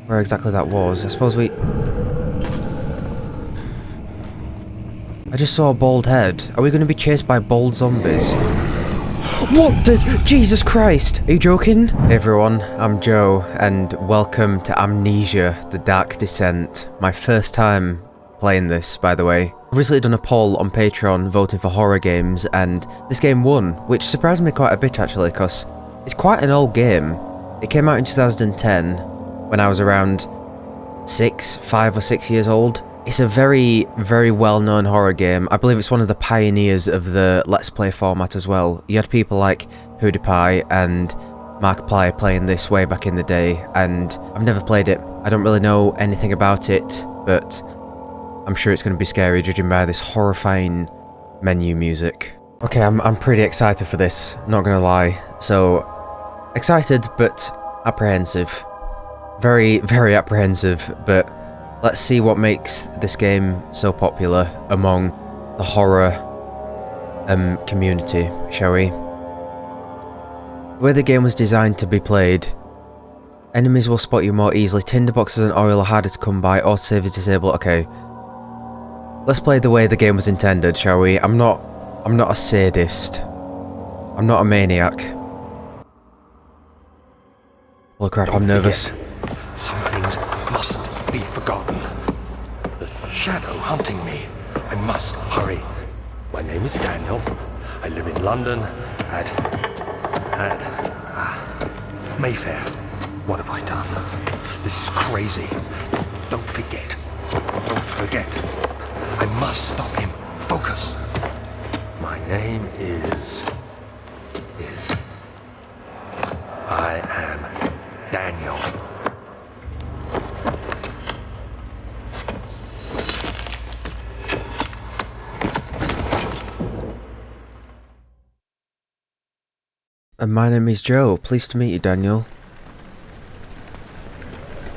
where exactly that was. I suppose we... I just saw a bald head. Are we going to be chased by bald zombies? What the... Jesus Christ! Are you joking? Hey everyone, I'm Joe, and welcome to Amnesia, The Dark Descent. My first time playing this, by the way. I've recently done a poll on Patreon voting for horror games, and this game won, which surprised me quite a bit actually, because it's quite an old game. It came out in 2010, when I was around 5 or 6 years old. It's a very, very well-known horror game. I believe it's one of the pioneers of the Let's Play format as well. You had people like PewDiePie and Markiplier playing this way back in the day, and I've never played it. I don't really know anything about it, but I'm sure it's going to be scary judging by this horrifying menu music. Okay, I'm pretty excited for this, not gonna lie. So, excited, but apprehensive. Very, very apprehensive, but let's see what makes this game so popular among the horror community, shall we? The way the game was designed to be played, enemies will spot you more easily, tinderboxes and oil are harder to come by, autosave is disabled. Okay, let's play the way the game was intended, shall we? I'm not a sadist. I'm not a maniac. Holy crap, I'm nervous. Some things mustn't be forgotten. The shadow hunting me. I must hurry. My name is Daniel. I live in London at Mayfair. What have I done? This is crazy. Don't forget. Don't forget. I must stop him. Focus. My name is... I am Daniel. And my name is Joe. Pleased to meet you, Daniel.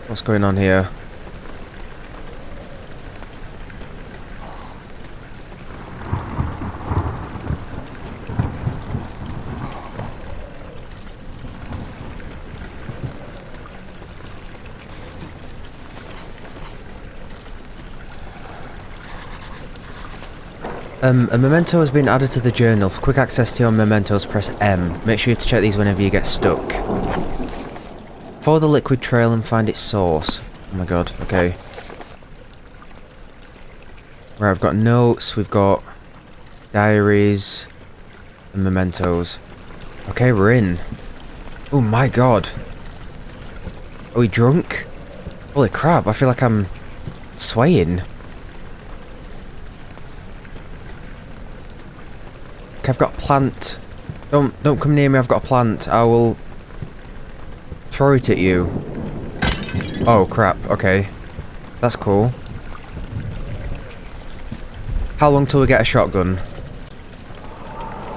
What's going on here? A memento has been added to the journal. For quick access to your mementos, press M. Make sure to check these whenever you get stuck. Follow the liquid trail and find its source. Oh my god, okay. Right, I've got notes, we've got diaries, and mementos. Okay, we're in. Oh my god. Are we drunk? Holy crap, I feel like I'm swaying. I've got a plant. Don't come near me, I've got a plant. I will throw it at you. Oh crap, okay. That's cool. How long till we get a shotgun?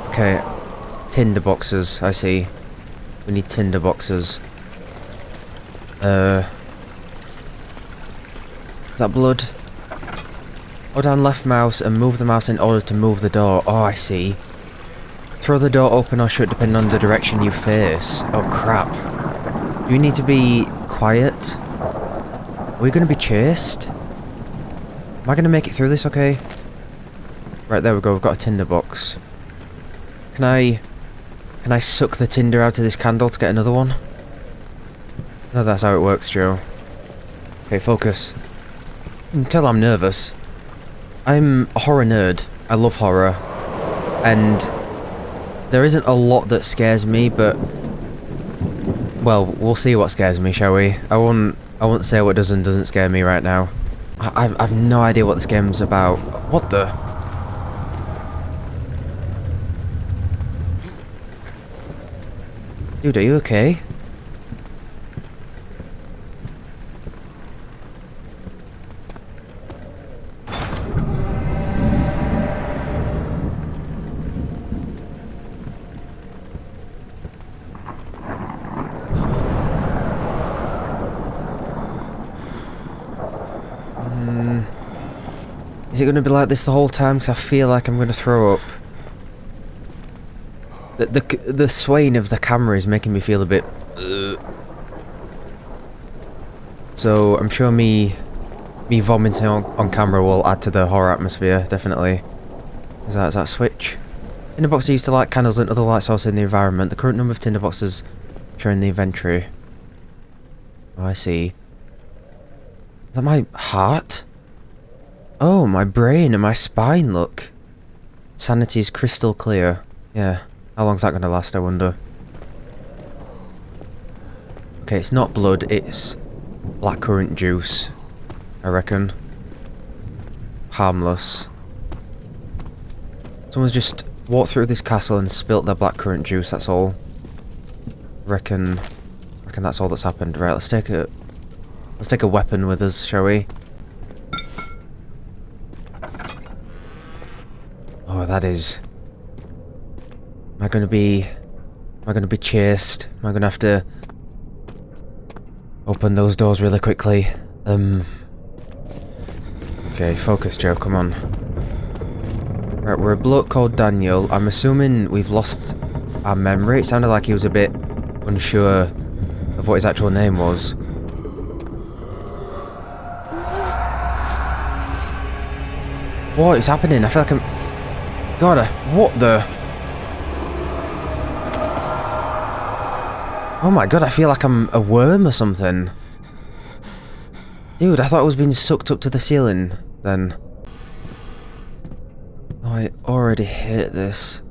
Okay. Tinder boxes, I see. We need tinder boxes. Is that blood? Hold down left mouse and move the mouse in order to move the door. Oh, I see. Throw the door open or shut depending on the direction you face. Oh crap. Do we need to be quiet? Are we going to be chased? Am I going to make it through this okay? Right, there we go, we've got a tinder box. Can I suck the tinder out of this candle to get another one? No, that's how it works, Joe. Okay, focus. You can tell I'm nervous. I'm a horror nerd. I love horror. And there isn't a lot that scares me, but... well, we'll see what scares me, shall we? I won't say what does and doesn't scare me right now. I've no idea what this game's about. What the... Dude, are you okay? Is it going to be like this the whole time? Because I feel like I'm going to throw up. The swaying of the camera is making me feel a bit... So I'm sure me vomiting on camera will add to the horror atmosphere, definitely. Is that a switch? Tinderboxes used to light candles and other light sources in the environment. The current number of tinderboxes shown in the inventory. Oh, I see. Is that my heart? Oh, my brain and my spine, look. Sanity is crystal clear. Yeah. How long's that going to last, I wonder? Okay, it's not blood, it's blackcurrant juice, I reckon. Harmless. Someone's just walked through this castle and spilt their blackcurrant juice, that's all. Reckon that's all that's happened. Right, let's take a weapon with us, shall we? Oh, that is... Am I gonna be chased? Am I gonna have to open those doors really quickly? Okay, focus, Joe, come on. Right, we're a bloke called Daniel. I'm assuming we've lost our memory. It sounded like he was a bit unsure of what his actual name was. What is happening? I feel like I'm... God, what the... Oh my god, I feel like I'm a worm or something. Dude, I thought I was being sucked up to the ceiling, then. Oh, I already hate this.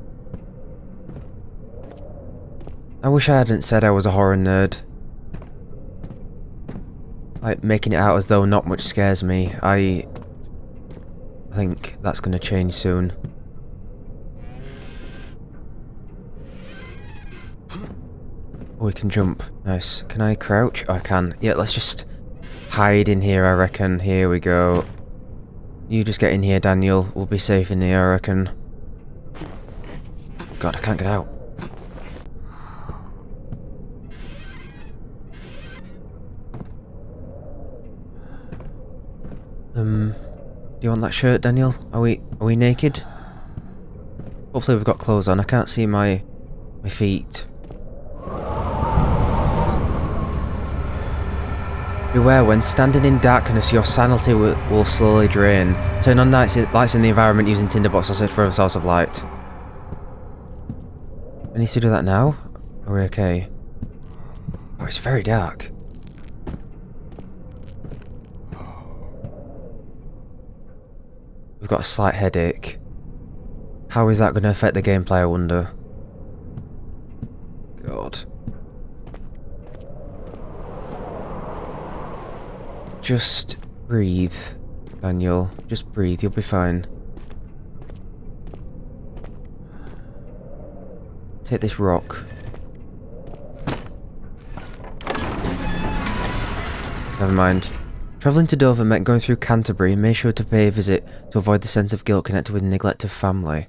I wish I hadn't said I was a horror nerd. Like, making it out as though not much scares me. I think that's gonna change soon. Oh, we can jump. Nice. Can I crouch? Oh, I can. Yeah, let's just hide in here, I reckon. Here we go. You just get in here, Daniel. We'll be safe in here, I reckon. God, I can't get out. Do you want that shirt, Daniel? Are we naked? Hopefully we've got clothes on. I can't see my feet. Beware, when standing in darkness, your sanity will slowly drain. Turn on lights in the environment using tinderboxes for a source of light. I need to do that now? Are we okay? Oh, it's very dark. We've got a slight headache. How is that going to affect the gameplay, I wonder? God. Just breathe, Daniel. Just breathe, you'll be fine. Take this rock. Never mind. Travelling to Dover meant going through Canterbury and made sure to pay a visit to avoid the sense of guilt connected with neglect of family.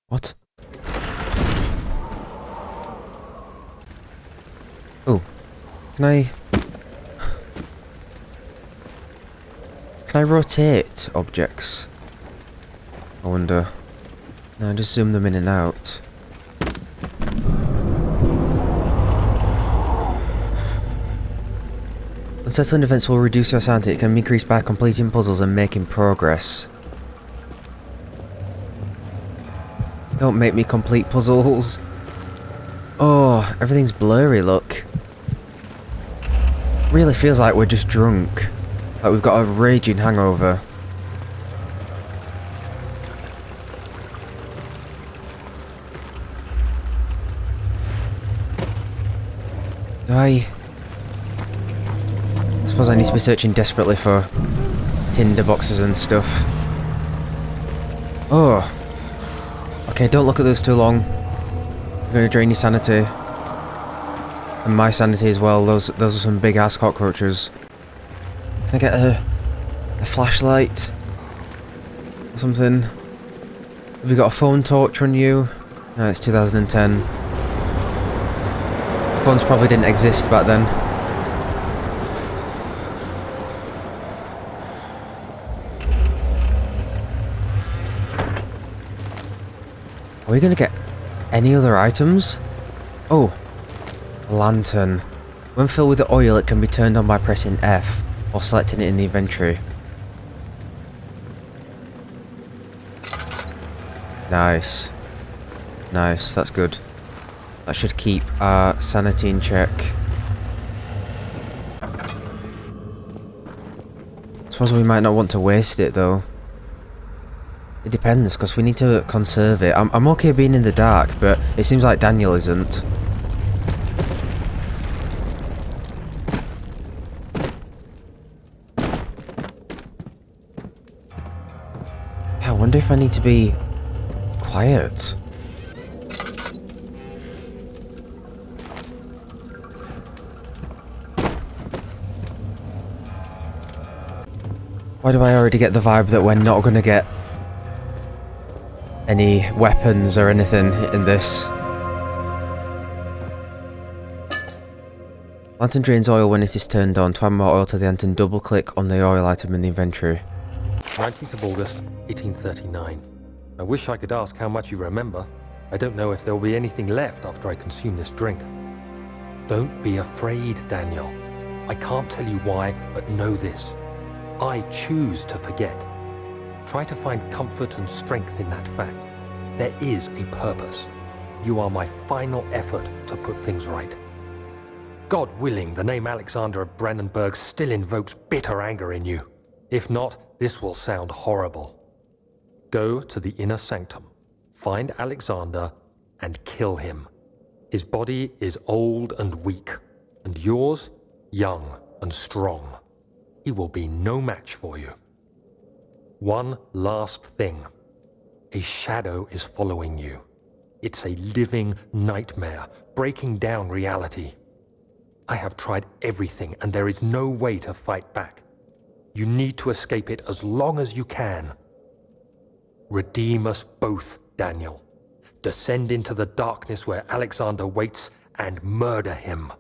What? Oh. Can I rotate objects? I wonder. No, just zoom them in and out. Unsettling events will reduce your sanity. It can be increased by completing puzzles and making progress. Don't make me complete puzzles. Oh, everything's blurry, look. Really feels like we're just drunk. Like we've got a raging hangover. Do I suppose I need to be searching desperately for tinder boxes and stuff. Oh. Okay, don't look at those too long. They're going to drain your sanity. And my sanity as well. Those are some big ass cockroaches. Can I get a flashlight? Or something? Have you got a phone torch on you? No, it's 2010. Phones probably didn't exist back then. Are we gonna get any other items? Oh, a lantern. When filled with oil, it can be turned on by pressing F or selecting it in the inventory. Nice. Nice, that's good. That should keep our sanity in check. Suppose we might not want to waste it though. It depends, because we need to conserve it. I'm okay being in the dark, but it seems like Daniel isn't. I wonder if I need to be quiet. Why do I already get the vibe that we're not going to get any weapons or anything in this? Lantern drains oil when it is turned on. To add more oil to the lantern, double click on the oil item in the inventory. 19th of August, 1839. I wish I could ask how much you remember. I don't know if there will be anything left after I consume this drink. Don't be afraid, Daniel. I can't tell you why, but know this. I choose to forget. Try to find comfort and strength in that fact. There is a purpose. You are my final effort to put things right. God willing, the name Alexander of Brennenburg still invokes bitter anger in you. If not, this will sound horrible. Go to the inner sanctum, find Alexander, and kill him. His body is old and weak, and yours, young and strong. He will be no match for you. One last thing. A shadow is following you. It's a living nightmare, breaking down reality. I have tried everything, and there is no way to fight back. You need to escape it as long as you can. Redeem us both, Daniel. Descend into the darkness where Alexander waits and murder him.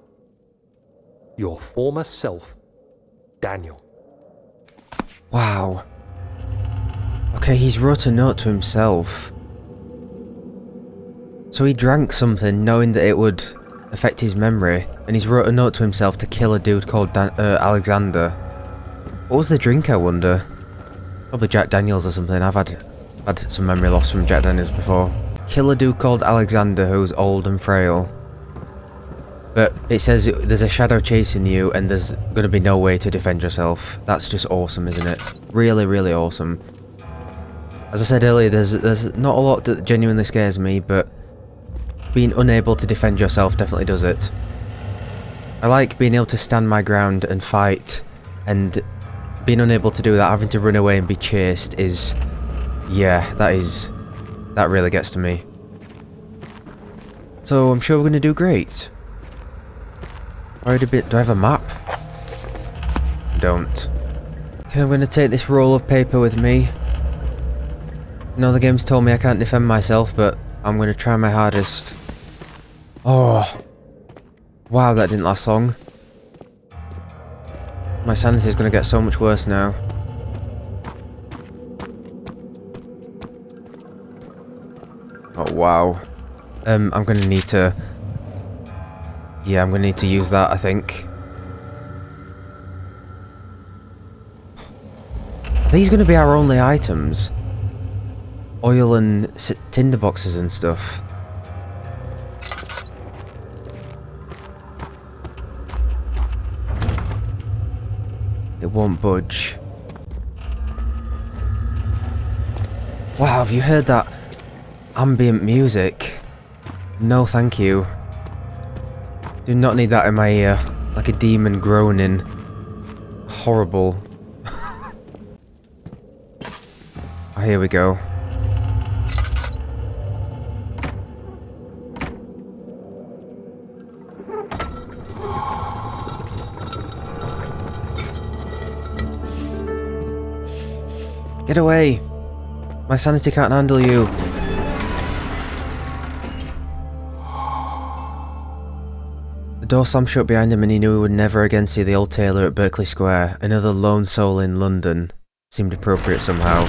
Your former self, Daniel. Wow. Okay, he's wrote a note to himself. So he drank something knowing that it would affect his memory, and he's wrote a note to himself to kill a dude called Alexander. What was the drink, I wonder? Probably Jack Daniels or something. I've had some memory loss from Jack Daniels before. Kill a dude called Alexander who's old and frail. But it says there's a shadow chasing you and there's going to be no way to defend yourself. That's just awesome, isn't it? Really, really awesome. As I said earlier, there's not a lot that genuinely scares me, but being unable to defend yourself definitely does it. I like being able to stand my ground and fight, and being unable to do that, having to run away and be chased is... yeah, that really gets to me. So I'm sure we're going to do great. Already do I have a map? Don't. Okay, I'm going to take this roll of paper with me. I know the game's told me I can't defend myself, but I'm going to try my hardest. Oh. Wow, that didn't last long. My sanity is going to get so much worse now. Oh, wow. I'm going to need to... yeah, I'm going to need to use that, I think. Are these going to be our only items? Oil and tinder boxes and stuff. It won't budge. Wow, have you heard that ambient music? No, thank you. Do not need that in my ear. Like a demon groaning. Horrible. Oh, here we go. Get away! My sanity can't handle you. The door slammed shut behind him and he knew he would never again see the old tailor at Berkeley Square. Another lone soul in London. Seemed appropriate somehow.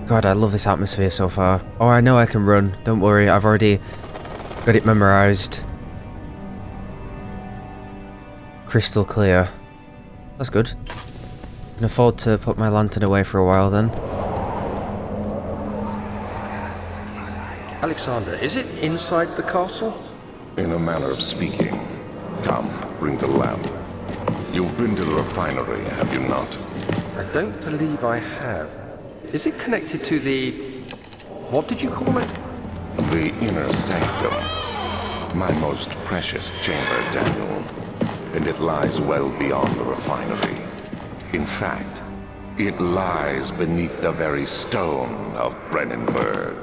God, I love this atmosphere so far. Oh, I know I can run. Don't worry, I've already got it memorised. crystal clear. That's good. Can afford to put my lantern away for a while then. Alexander, is it inside the castle? In a manner of speaking. Come, bring the lamp. You've been to the refinery, have you not? I don't believe I have. Is it connected to the... what did you call it? The inner sanctum. My most precious chamber, Daniel. And it lies well beyond the refinery. In fact, it lies beneath the very stone of Brennenburg.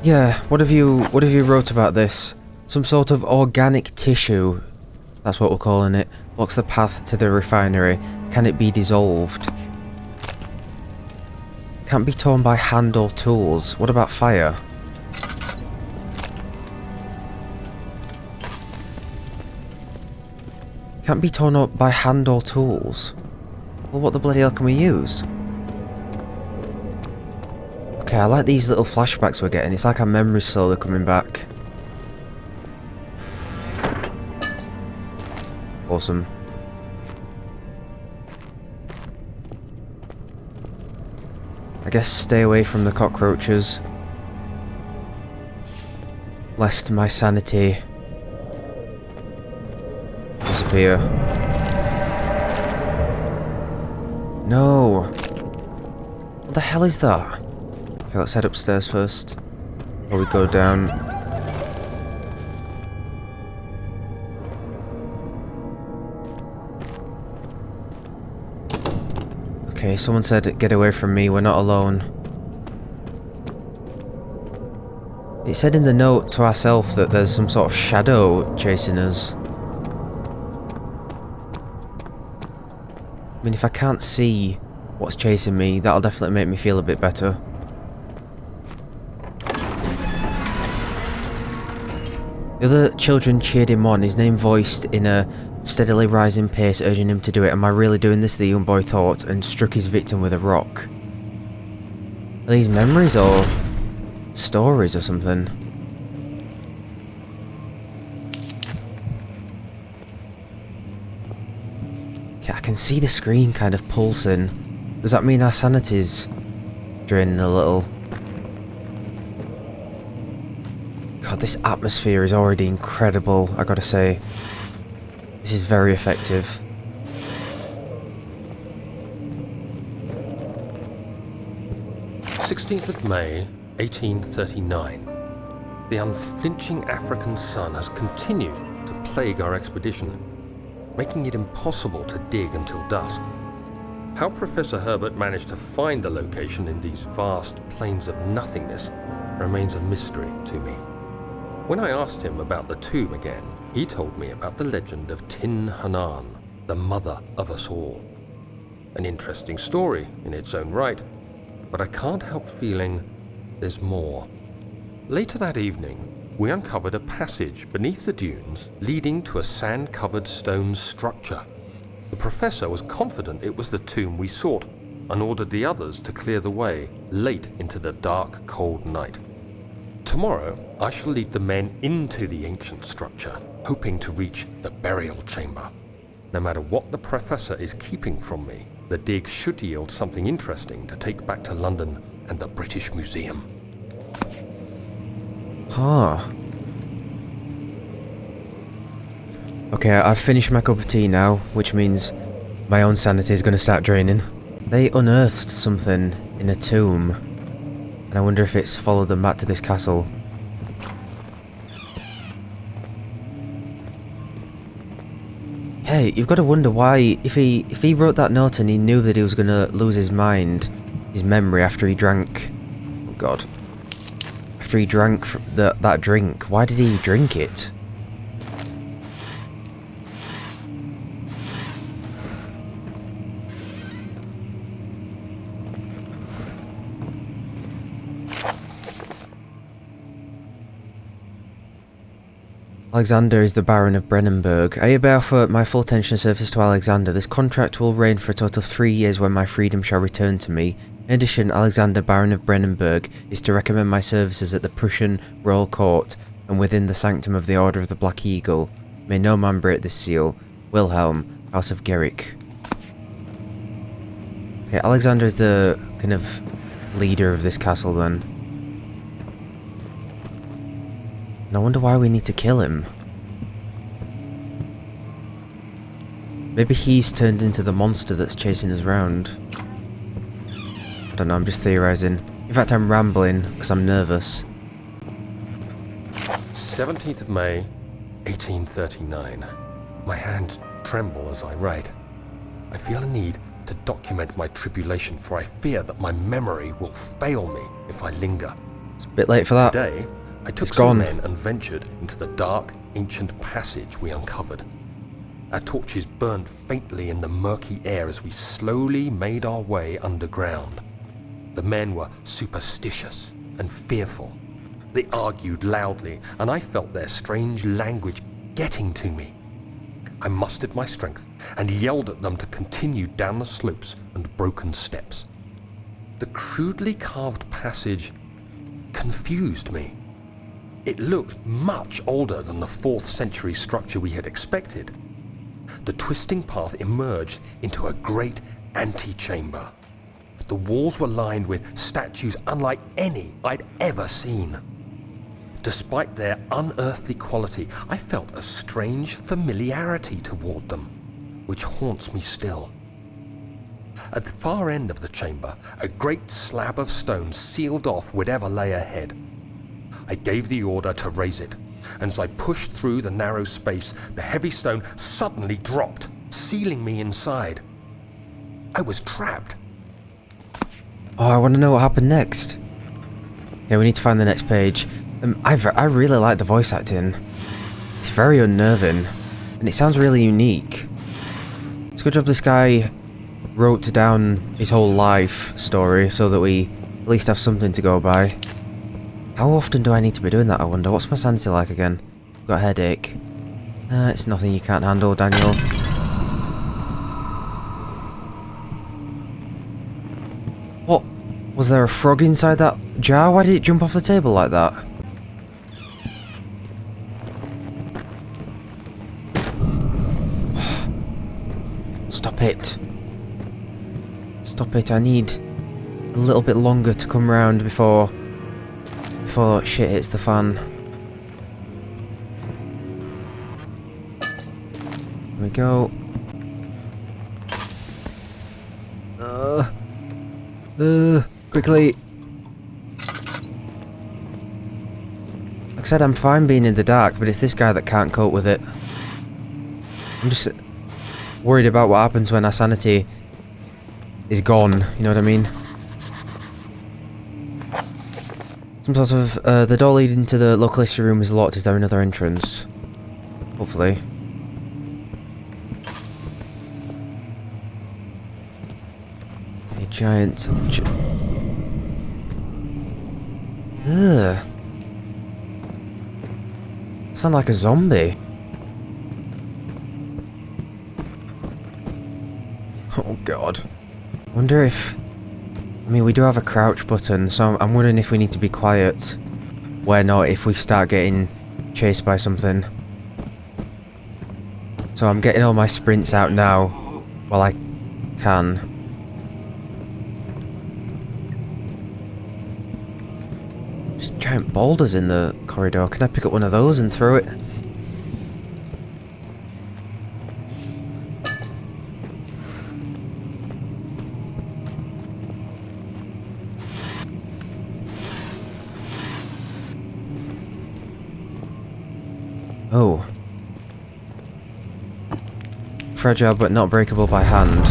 Yeah, what have you wrote about this? Some sort of organic tissue, that's what we're calling it, blocks the path to the refinery. Can it be dissolved? Can't be torn by hand or tools. What about fire? Can't be torn up by hand or tools. Well, what the bloody hell can we use? Okay, I like these little flashbacks we're getting. It's like our memories slowly coming back. Awesome. I guess stay away from the cockroaches. Lest my sanity disappear. No! What the hell is that? Okay, let's head upstairs first. Before we go down. Okay, someone said, get away from me, we're not alone. It said in the note to ourselves that there's some sort of shadow chasing us. I mean, if I can't see what's chasing me, that'll definitely make me feel a bit better. The other children cheered him on, his name voiced in a steadily rising pace, urging him to do it. Am I really doing this? The young boy thought, and struck his victim with a rock. Are these memories or stories or something? Okay, I can see the screen kind of pulsing. Does that mean our sanity's draining a little? God, this atmosphere is already incredible, I gotta say. This is very effective. May 1839. The unflinching African sun has continued to plague our expedition, making it impossible to dig until dusk. How Professor Herbert managed to find the location in these vast plains of nothingness remains a mystery to me. When I asked him about the tomb again, he told me about the legend of Tin Hanan, the mother of us all. An interesting story in its own right, but I can't help feeling there's more. Later that evening, we uncovered a passage beneath the dunes leading to a sand-covered stone structure. The professor was confident it was the tomb we sought and ordered the others to clear the way late into the dark, cold night. Tomorrow, I shall lead the men into the ancient structure, hoping to reach the burial chamber. No matter what the professor is keeping from me, the dig should yield something interesting to take back to London and the British Museum. Huh. Okay, I've finished my cup of tea now, which means my own sanity is going to start draining. They unearthed something in a tomb, and I wonder if it's followed them back to this castle. Hey, you've got to wonder why, if he wrote that note and he knew that he was going to lose his mind, his memory after he drank, oh god, after he drank that drink, why did he drink it? Alexander is the Baron of Brennenburg. I hereby offer my full attention and service to Alexander. This contract will reign for a total of 3 years when my freedom shall return to me. In addition, Alexander, Baron of Brennenburg, is to recommend my services at the Prussian Royal Court and within the sanctum of the Order of the Black Eagle. May no man break this seal. Wilhelm, House of Gerich. Okay, Alexander is the kind of leader of this castle then. And I wonder why we need to kill him. Maybe he's turned into the monster that's chasing us around. I don't know, I'm just theorising. In fact, I'm rambling because I'm nervous. 17th of May, 1839. My hands tremble as I write. I feel a need to document my tribulation, for I fear that my memory will fail me if I linger. It's a bit late for that. Today, I took It's some gone. men and ventured into the dark, ancient passage we uncovered. Our torches burned faintly in the murky air as we slowly made our way underground. The men were superstitious and fearful. They argued loudly, and I felt their strange language getting to me. I mustered my strength and yelled at them to continue down the slopes and broken steps. The crudely carved passage confused me. It looked much older than the 4th century structure we had expected. The twisting path emerged into a great antechamber. The walls were lined with statues unlike any I'd ever seen. Despite their unearthly quality, I felt a strange familiarity toward them, which haunts me still. At the far end of the chamber, a great slab of stone sealed off whatever lay ahead. I gave the order to raise it, and as I pushed through the narrow space, the heavy stone suddenly dropped, sealing me inside. I was trapped. Oh, I want to know what happened next. Yeah, we need to find the next page. I really like the voice acting. It's very unnerving, and it sounds really unique. It's a good job this guy wrote down his whole life story so that we at least have something to go by. How often do I need to be doing that, I wonder? What's my sanity like again? Got a headache. It's nothing you can't handle, Daniel. What? Was there a frog inside that jar? Why did it jump off the table like that? Stop it. Stop it, I need a little bit longer to come round before shit hits the fan. There we go. Quickly. Like I said, I'm fine being in the dark, but it's this guy that can't cope with it. I'm just worried about what happens when our sanity is gone, you know what I mean? Some sort of, the door leading to the local history room is locked. Is there another entrance? Hopefully. A giant... Ugh. Sound like a zombie. Oh god. Wonder if... I mean, we do have a crouch button, so I'm wondering if we need to be quiet. Where not, if we start getting chased by something. So I'm getting all my sprints out now, while I can. Just giant boulders in the corridor. Can I pick up one of those and throw it? Oh. Fragile but not breakable by hand.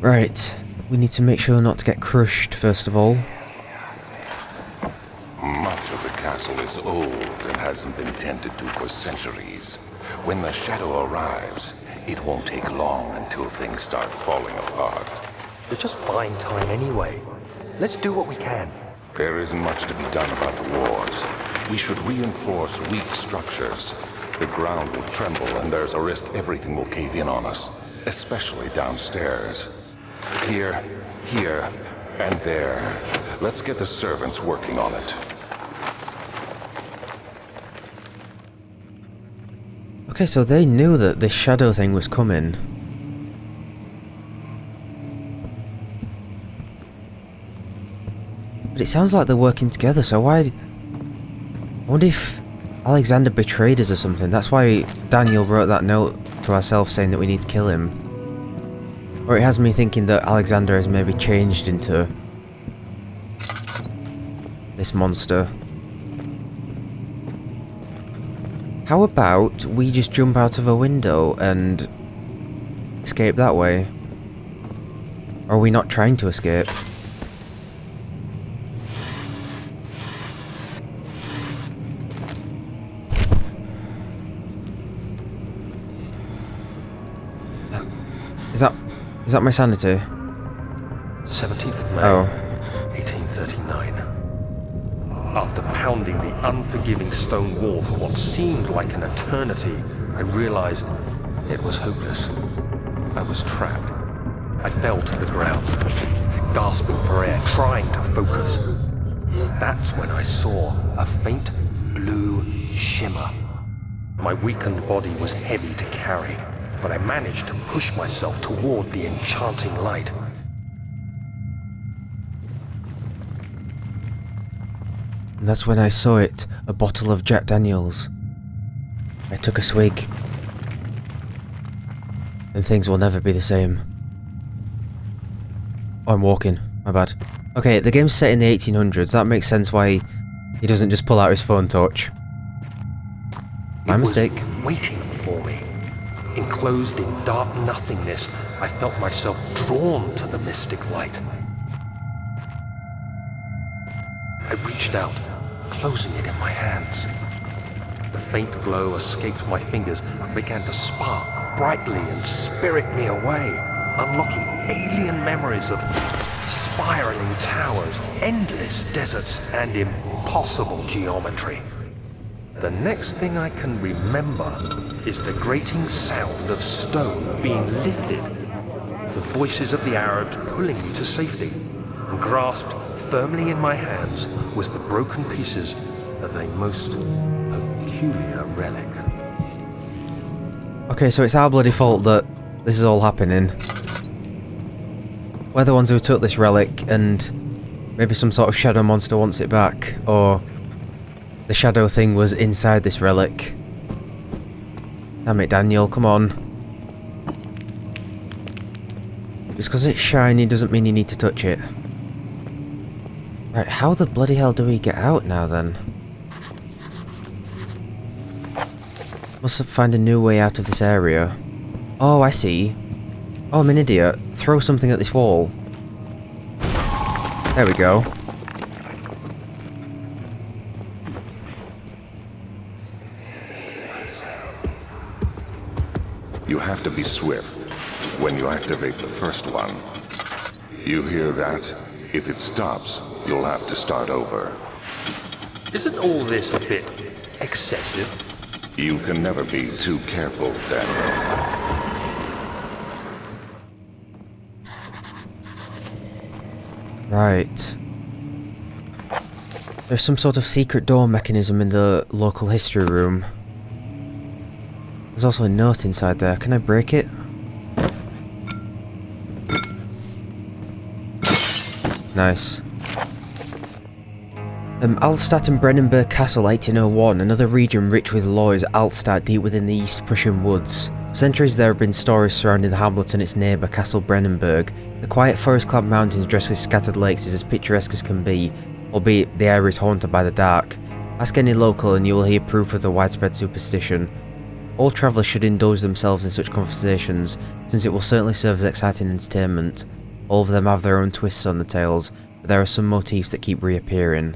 Right. We need to make sure not to get crushed, first of all. Much of the castle is old and hasn't been tended to for centuries. When the shadow arrives, it won't take long until things start falling apart. You're just buying time anyway. Let's do what we can. There isn't much to be done about the wars. We should reinforce weak structures. The ground will tremble and there's a risk everything will cave in on us, especially downstairs. Here, and there. Let's get the servants working on it. Okay, so they knew that this shadow thing was coming. But it sounds like they're working together, so why... I wonder if Alexander betrayed us or something. That's why Daniel wrote that note to ourselves saying that we need to kill him. Or it has me thinking that Alexander has maybe changed into this monster. How about we just jump out of a window and escape that way? Or are we not trying to escape? Is that my sanity? 17th of May, Oh. 1839. After pounding the unforgiving stone wall for what seemed like an eternity, I realized it was hopeless. I was trapped. I fell to the ground, gasping for air, trying to focus. That's when I saw a faint blue shimmer. My weakened body was heavy to carry, but I managed to push myself toward the enchanting light. And that's when I saw it, a bottle of Jack Daniels. I took a swig. And things will never be the same. Oh, I'm walking. My bad. Okay, the game's set in the 1800s. That makes sense why he doesn't just pull out his phone torch. My mistake. It was waiting for me. Enclosed in dark nothingness, I felt myself drawn to the mystic light. I reached out, closing it in my hands. The faint glow escaped my fingers and began to spark brightly and spirit me away, unlocking alien memories of spiraling towers, endless deserts, and impossible geometry. The next thing I can remember is the grating sound of stone being lifted, the voices of the Arabs pulling me to safety, and grasped firmly in my hands was the broken pieces of a most peculiar relic. Okay, so it's our bloody fault that this is all happening. We're the ones who took this relic, and maybe some sort of shadow monster wants it back, or the shadow thing was inside this relic. Damn it, Daniel, come on. Just because it's shiny doesn't mean you need to touch it. Right, how the bloody hell do we get out now then? Must have found a new way out of this area. Oh, I see. Oh, I'm an idiot. Throw something at this wall. There we go. You have to be swift when you activate the first one. You hear that? If it stops, you'll have to start over. Isn't all this a bit excessive? You can never be too careful, Daniel. Right. There's some sort of secret door mechanism in the local history room. There's also a note inside there. Can I break it? Nice. Altstadt and Brennenburg Castle 1801, another region rich with lore, is Altstadt, deep within the East Prussian woods. For centuries there have been stories surrounding the hamlet and its neighbour, Castle Brennenburg. The quiet forest-clad mountains dressed with scattered lakes is as picturesque as can be, albeit the area is haunted by the dark. Ask any local and you will hear proof of the widespread superstition. All travellers should indulge themselves in such conversations, since it will certainly serve as exciting entertainment. All of them have their own twists on the tales, but there are some motifs that keep reappearing.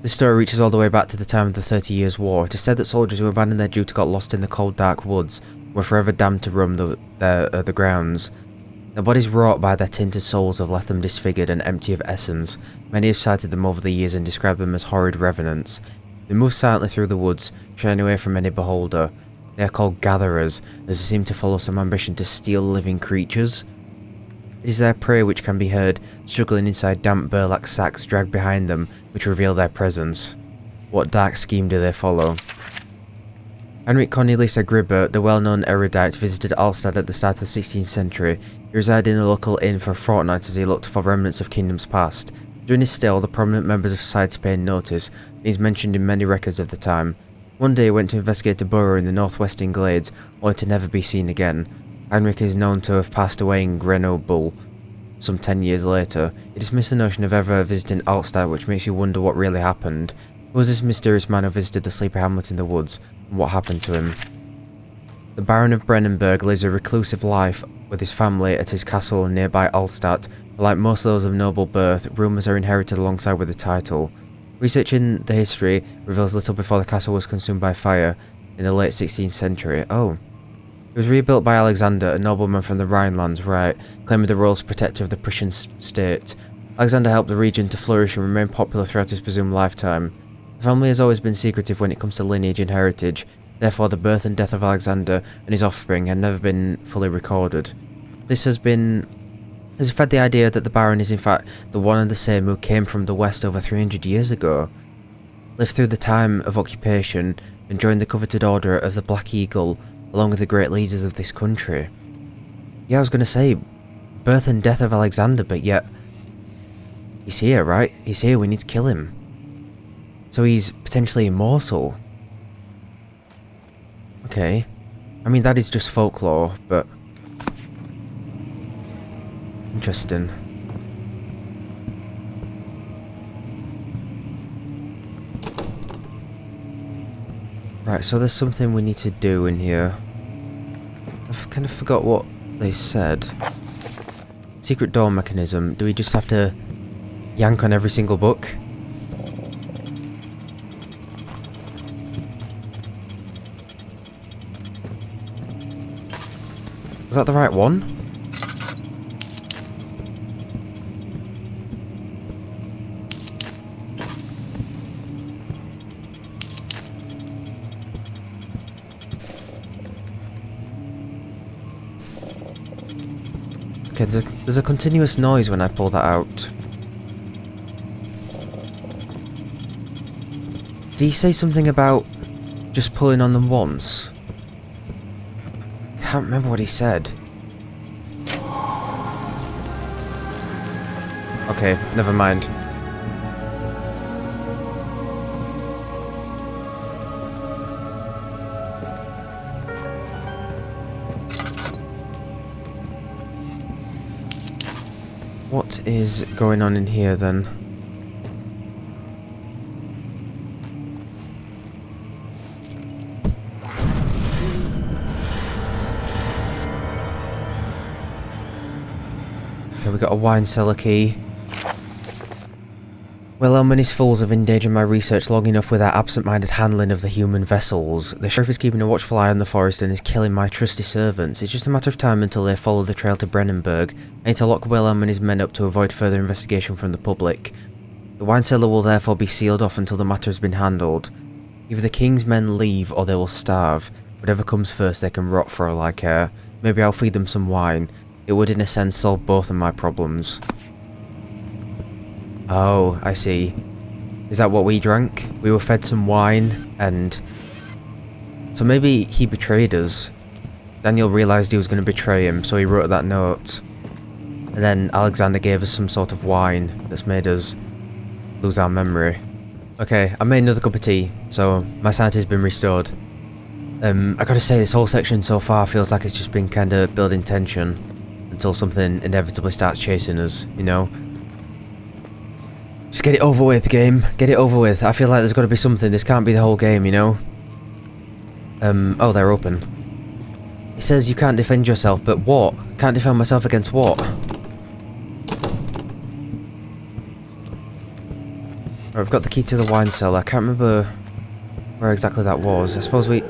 This story reaches all the way back to the time of the 30 Years' War. It is said that soldiers who abandoned their duty got lost in the cold, dark woods and were forever damned to roam the grounds. Their bodies wrought by their tainted souls have left them disfigured and empty of essence. Many have cited them over the years and described them as horrid revenants. They move silently through the woods, shying away from any beholder. They are called gatherers, as they seem to follow some ambition to steal living creatures. It is their prey which can be heard, struggling inside damp burlap sacks dragged behind them, which reveal their presence. What dark scheme do they follow? Heinrich Cornelius Agrippa, the well-known erudite, visited Alstad at the start of the 16th century. He resided in a local inn for a fortnight as he looked for remnants of kingdoms past. During his stay, all the prominent members of society paid notice, and he is mentioned in many records of the time. One day he went to investigate a burrow in the northwestern glades, only to never be seen again. Heinrich is known to have passed away in Grenoble some 10 years later. He dismissed the notion of ever visiting Alstad, which makes you wonder what really happened. Who was this mysterious man who visited the sleepy hamlet in the woods, and what happened to him? The Baron of Brennenburg lives a reclusive life with his family at his castle nearby Alstad, but like most of those of noble birth, rumours are inherited alongside with the title. Researching the history reveals little before the castle was consumed by fire in the late 16th century. Oh. It was rebuilt by Alexander, a nobleman from the Rhinelands, right, claiming the role as protector of the Prussian state. Alexander helped the region to flourish and remain popular throughout his presumed lifetime. The family has always been secretive when it comes to lineage and heritage, therefore the birth and death of Alexander and his offspring had never been fully recorded. This has fed the idea that the Baron is in fact the one and the same who came from the west over 300 years ago, lived through the time of occupation, and joined the coveted order of the Black Eagle, along with the great leaders of this country. Yeah, I was going to say, birth and death of Alexander, but yet, he's here, right? He's here, we need to kill him. So he's potentially immortal. Okay. I mean, that is just folklore, but... interesting. Right, so there's something we need to do in here. I've kind of forgot what they said. Secret door mechanism. Do we just have to yank on every single book? Was that the right one? Okay, there's a continuous noise when I pull that out. Did he say something about just pulling on them once? I can't remember what he said. Okay, never mind. What is going on in here then? Okay, we got a wine cellar key. Well, how many fools have endangered my research long enough with their absent-minded handling of the human vessels? The sheriff is keeping a watchful eye on the forest and is killing my trusty servants. It's just a matter of time until they follow the trail to Brennenburg. I need to lock Wilhelm and his men up to avoid further investigation from the public. The wine cellar will therefore be sealed off until the matter has been handled. Either the king's men leave or they will starve. Whatever comes first, they can rot for all I care. Maybe I'll feed them some wine. It would in a sense solve both of my problems. Oh, I see. Is that what we drank? We were fed some wine, and... so maybe he betrayed us. Daniel realised he was going to betray him, so he wrote that note. And then Alexander gave us some sort of wine that's made us lose our memory. Okay, I made another cup of tea, so my sanity's been restored. I gotta say, this whole section so far feels like it's just been kinda building tension until something inevitably starts chasing us, you know? Just get it over with, game. Get it over with. I feel like there's got to be something. This can't be the whole game, you know? Oh, they're open. It says you can't defend yourself, but what? Can't defend myself against what? Right, we've got the key to the wine cellar. I can't remember where exactly that was. I suppose we...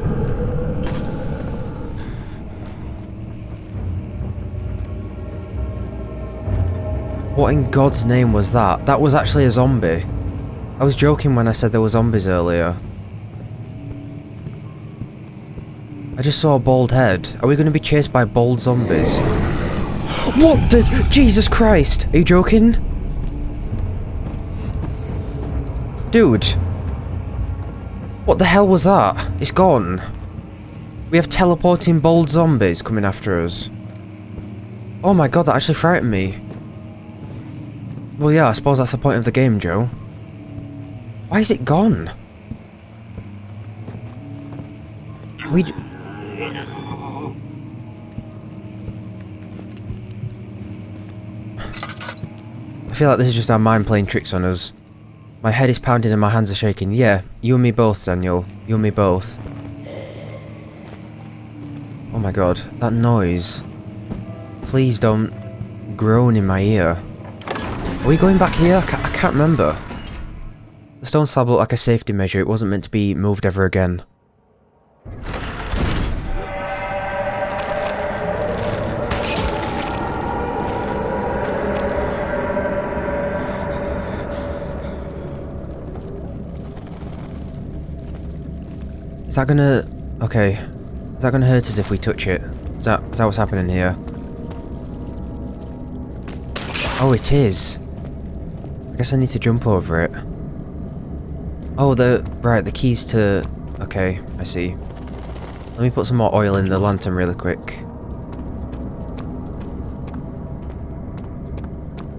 What in God's name was that? That was actually a zombie. I was joking when I said there were zombies earlier. I just saw a bald head. Are we going to be chased by bald zombies? What the... Jesus Christ! Are you joking? Dude. What the hell was that? It's gone. We have teleporting bald zombies coming after us. Oh my god, that actually frightened me. Well, yeah, I suppose that's the point of the game, Joe. Why is it gone? I feel like this is just our mind playing tricks on us. My head is pounding and my hands are shaking. Yeah, you and me both, Daniel. You and me both. Oh my god, that noise. Please don't groan in my ear. Are we going back here? I can't remember. The stone slab looked like a safety measure. It wasn't meant to be moved ever again. Is that gonna... Okay. Is that gonna hurt us if we touch it? Is that what's happening here? Oh, it is. I guess I need to jump over it. Oh, right, the keys to... Okay, I see. Let me put some more oil in the lantern really quick.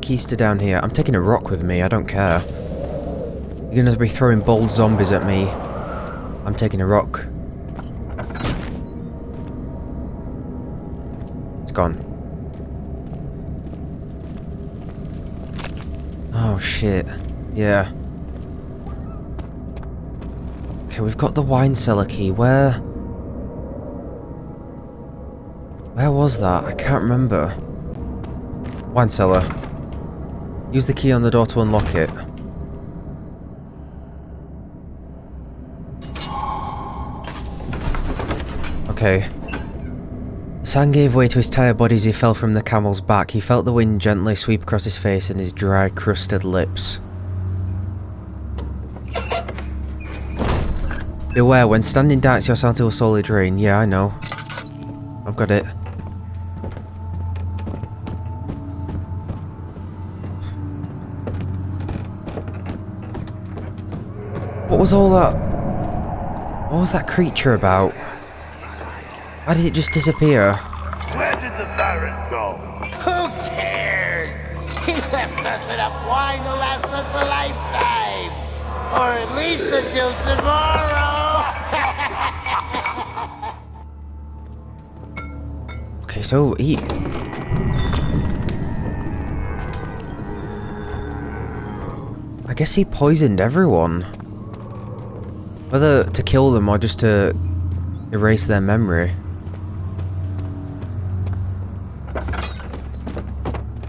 Keys to down here. I'm taking a rock with me, I don't care. You're gonna be throwing bold zombies at me. I'm taking a rock. It's gone. Oh shit. Yeah. Okay, we've got the wine cellar key. Where was that? I can't remember. Wine cellar. Use the key on the door to unlock it. Okay. Sam gave way to his tired body as he fell from the camel's back. He felt the wind gently sweep across his face and his dry, crusted lips. Beware, when standing dark, your sanity will slowly drain. Yeah, I know. I've got it. What was all that? What was that creature about? Why did it just disappear? Where did the Baron go? Who cares? He left us enough wine to last us a lifetime. Or at least until tomorrow. Okay, so eat. I guess he poisoned everyone. Whether to kill them or just to erase their memory.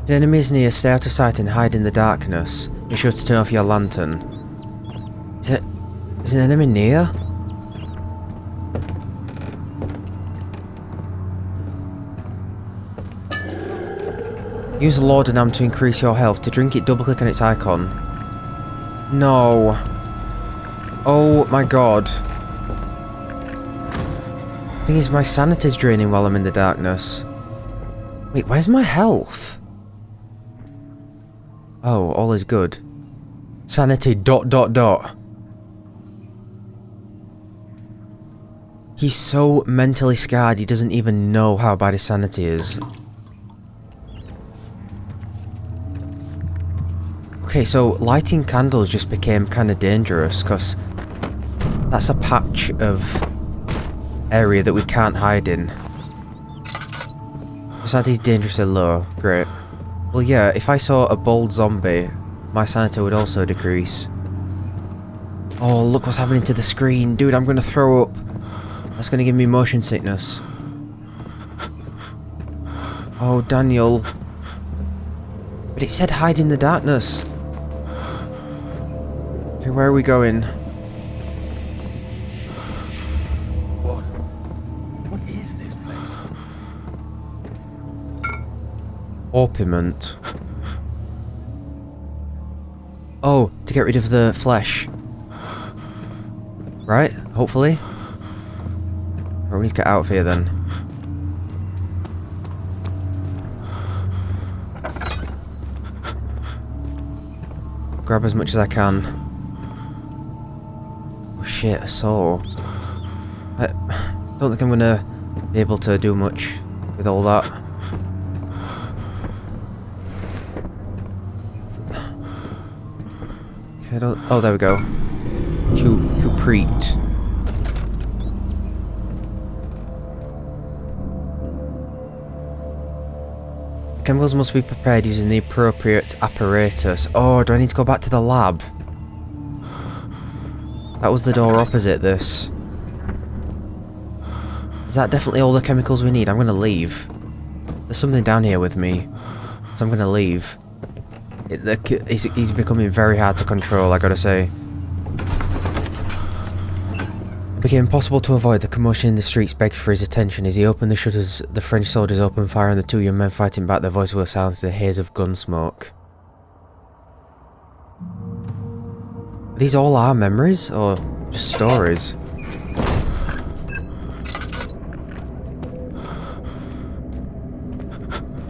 If an enemy is near, stay out of sight and hide in the darkness. Be sure to turn off your lantern. Is an enemy near? Use laudanum to increase your health. To drink it, double click on its icon. No. Oh my god. Thing is, my sanity's draining while I'm in the darkness. Wait, where's my health? Oh, all is good. Sanity ... He's so mentally scarred he doesn't even know how bad his sanity is. Okay, so lighting candles just became kind of dangerous because that's a patch of area that we can't hide in. Sanity's dangerously low. Great. Well, yeah, if I saw a bold zombie, my sanity would also decrease. Oh, look what's happening to the screen. Dude, I'm gonna throw up. That's gonna give me motion sickness. Oh, Daniel. But it said hide in the darkness. Okay, where are we going? What is this place? Orpiment. Oh, to get rid of the flesh. Right, hopefully. Right, we need to get out of here then. Grab as much as I can. Oh shit, a saw. I don't think I'm gonna be able to do much with all that. Okay, I don't, oh, there we go. Cuprete. Chemicals must be prepared using the appropriate apparatus. Oh, do I need to go back to the lab? That was the door opposite this. Is that definitely all the chemicals we need? I'm gonna leave. There's something down here with me, so I'm gonna leave. He's becoming very hard to control, I gotta say. It became impossible to avoid. The commotion in the streets begged for his attention. As he opened the shutters, the French soldiers opened fire on the two young men fighting back. Their voices were silenced in a haze of gun smoke. These all are memories, or just stories?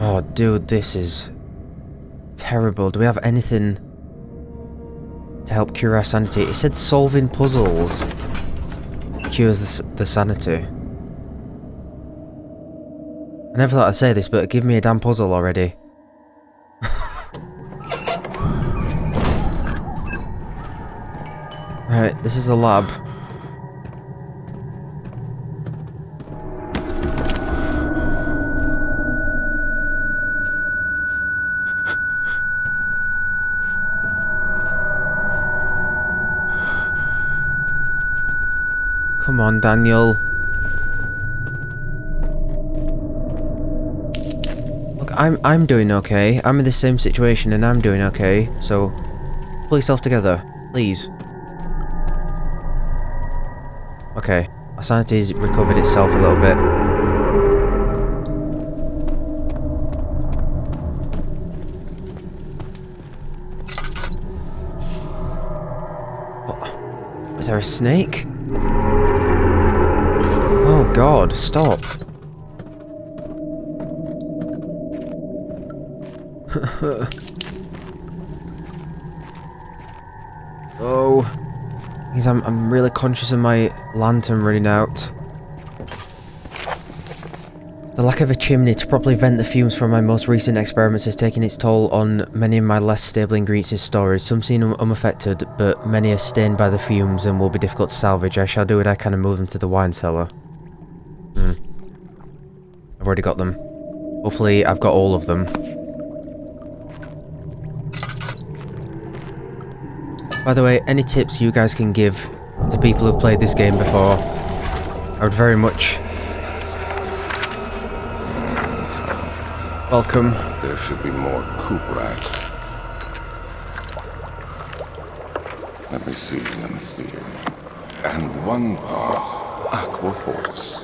Oh, dude, this is terrible. Do we have anything to help cure our sanity? It said solving puzzles cures the sanity. I never thought I'd say this, but give me a damn puzzle already. Right, this is the lab. Come on, Daniel. Look, I'm doing okay. I'm in the same situation and I'm doing okay. So pull yourself together, please. Okay, our sanity's recovered itself a little bit. What? Is there a snake? Oh god, stop. Oh. Because I'm really conscious of my lantern running out. The lack of a chimney to properly vent the fumes from my most recent experiments has taken its toll on many of my less stable ingredients in storage. Some seem unaffected, but many are stained by the fumes and will be difficult to salvage. I shall do what I can and move them to the wine cellar. I've already got them. Hopefully I've got all of them. By the way, any tips you guys can give to people who've played this game before, I would very much welcome. There should be more coop rats. Let me see. And one part aqua fortis.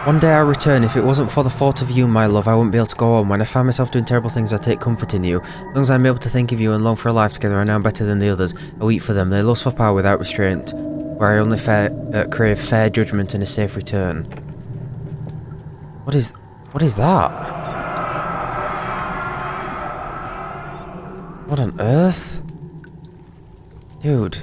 One day I'll return. If it wasn't for the thought of you, my love, I wouldn't be able to go on. When I find myself doing terrible things, I take comfort in you. As long as I'm able to think of you and long for a life together, I know I'm better than the others. I weep for them. They lust for power without restraint, where I only crave fair judgment and a safe return. What is that? What on earth? Dude.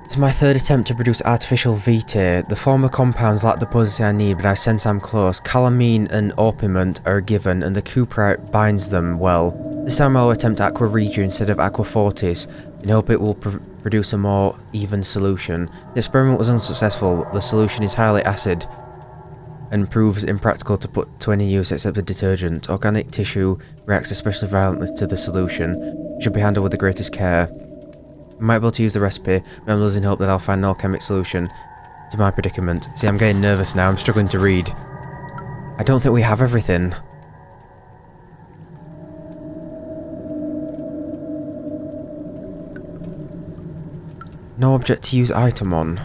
It's my third attempt to produce artificial vitae. The former compounds lack the potency I need, but I sense I'm close. Calamine and orpiment are a given, and the cuprite binds them well. This time I'll attempt aqua regia instead of aqua fortis, and hope it will produce a more even solution. The experiment was unsuccessful. The solution is highly acid, and proves impractical to put to any use except a detergent. Organic tissue reacts especially violently to the solution. It should be handled with the greatest care. I might be able to use the recipe, but I'm losing hope that I'll find an alchemic solution. to my predicament. See, I'm getting nervous now. I'm struggling to read. I don't think we have everything. No object to use item on.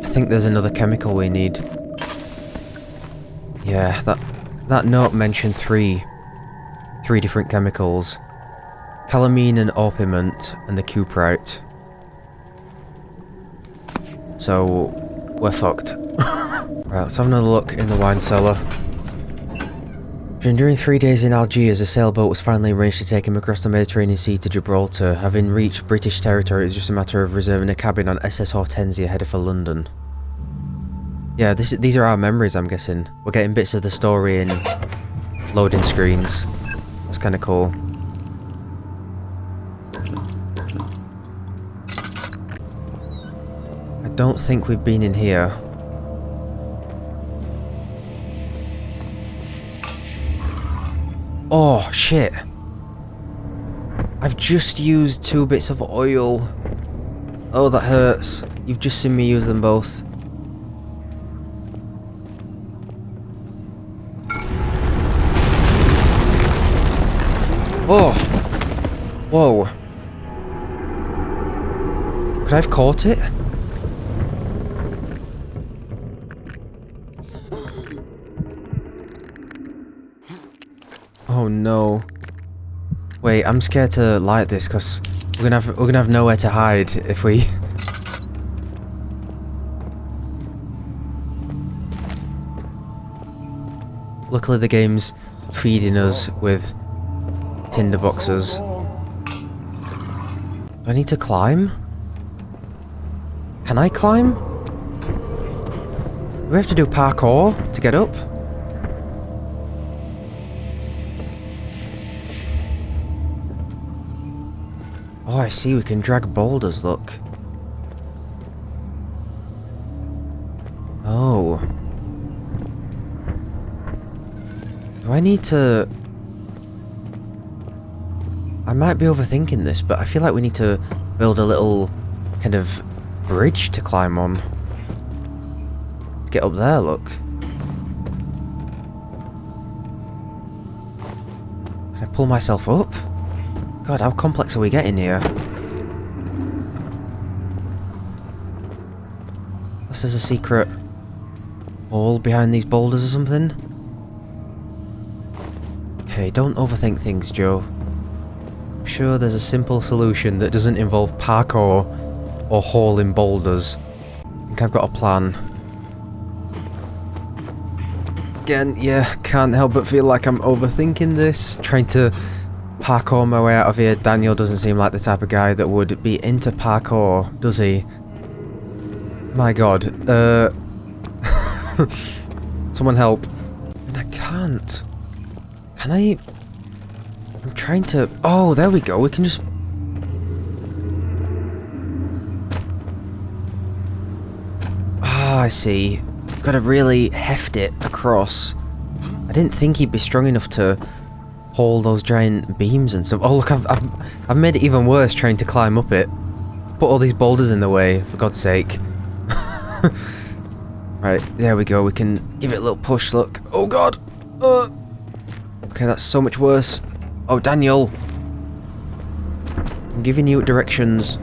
I think there's another chemical we need. Yeah, that note mentioned three different chemicals. Calamine and orpiment and the cuprite. So we're fucked. Right, let's have another look in the wine cellar. After enduring 3 days in Algiers, a sailboat was finally arranged to take him across the Mediterranean Sea to Gibraltar. Having reached British territory, it was just a matter of reserving a cabin on SS Hortensia headed for London. Yeah, these are our memories, I'm guessing. We're getting bits of the story in loading screens. That's kind of cool. I don't think we've been in here. Oh, shit. I've just used 2 bits of oil. Oh, that hurts. You've just seen me use them both. Oh! Whoa. Could I have caught it? Oh no. Wait, I'm scared to light this because we're gonna have nowhere to hide if we Luckily the game's feeding us with tinder boxes. Do I need to climb? Can I climb? Do we have to do parkour to get up? Oh, I see, we can drag boulders, look. Oh. Do I need to... I might be overthinking this, but I feel like we need to build a little kind of bridge to climb on. To get up there, look. Can I pull myself up? God, how complex are we getting here? Unless there's a secret hole behind these boulders or something? Okay, don't overthink things, Joe. I'm sure there's a simple solution that doesn't involve parkour or hauling boulders. I think I've got a plan. Again, yeah, can't help but feel like I'm overthinking this. Trying to parkour my way out of here. Daniel doesn't seem like the type of guy that would be into parkour, does he? My god. Someone help. And I can't. Can I... I'm trying to... Oh, there we go. We can just... Ah, I see. You've got to really heft it across. I didn't think he'd be strong enough to haul those giant beams and stuff. Oh look, I've made it even worse trying to climb up it. I've put all these boulders in the way, for God's sake. Right, there we go. We can give it a little push, look. Oh god! Okay, that's so much worse. Oh, Daniel! I'm giving you directions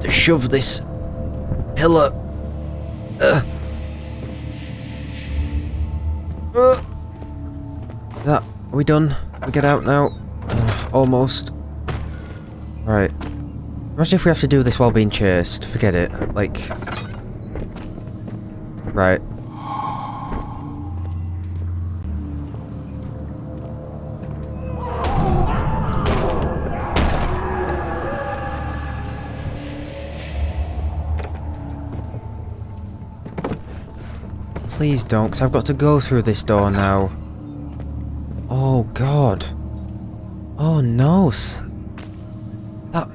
to shove this pillar. That... Are we done? We get out now? Almost. Right. Imagine if we have to do this while being chased. Forget it. Like... Right. Please don't, because I've got to go through this door now. Oh god. Oh no. That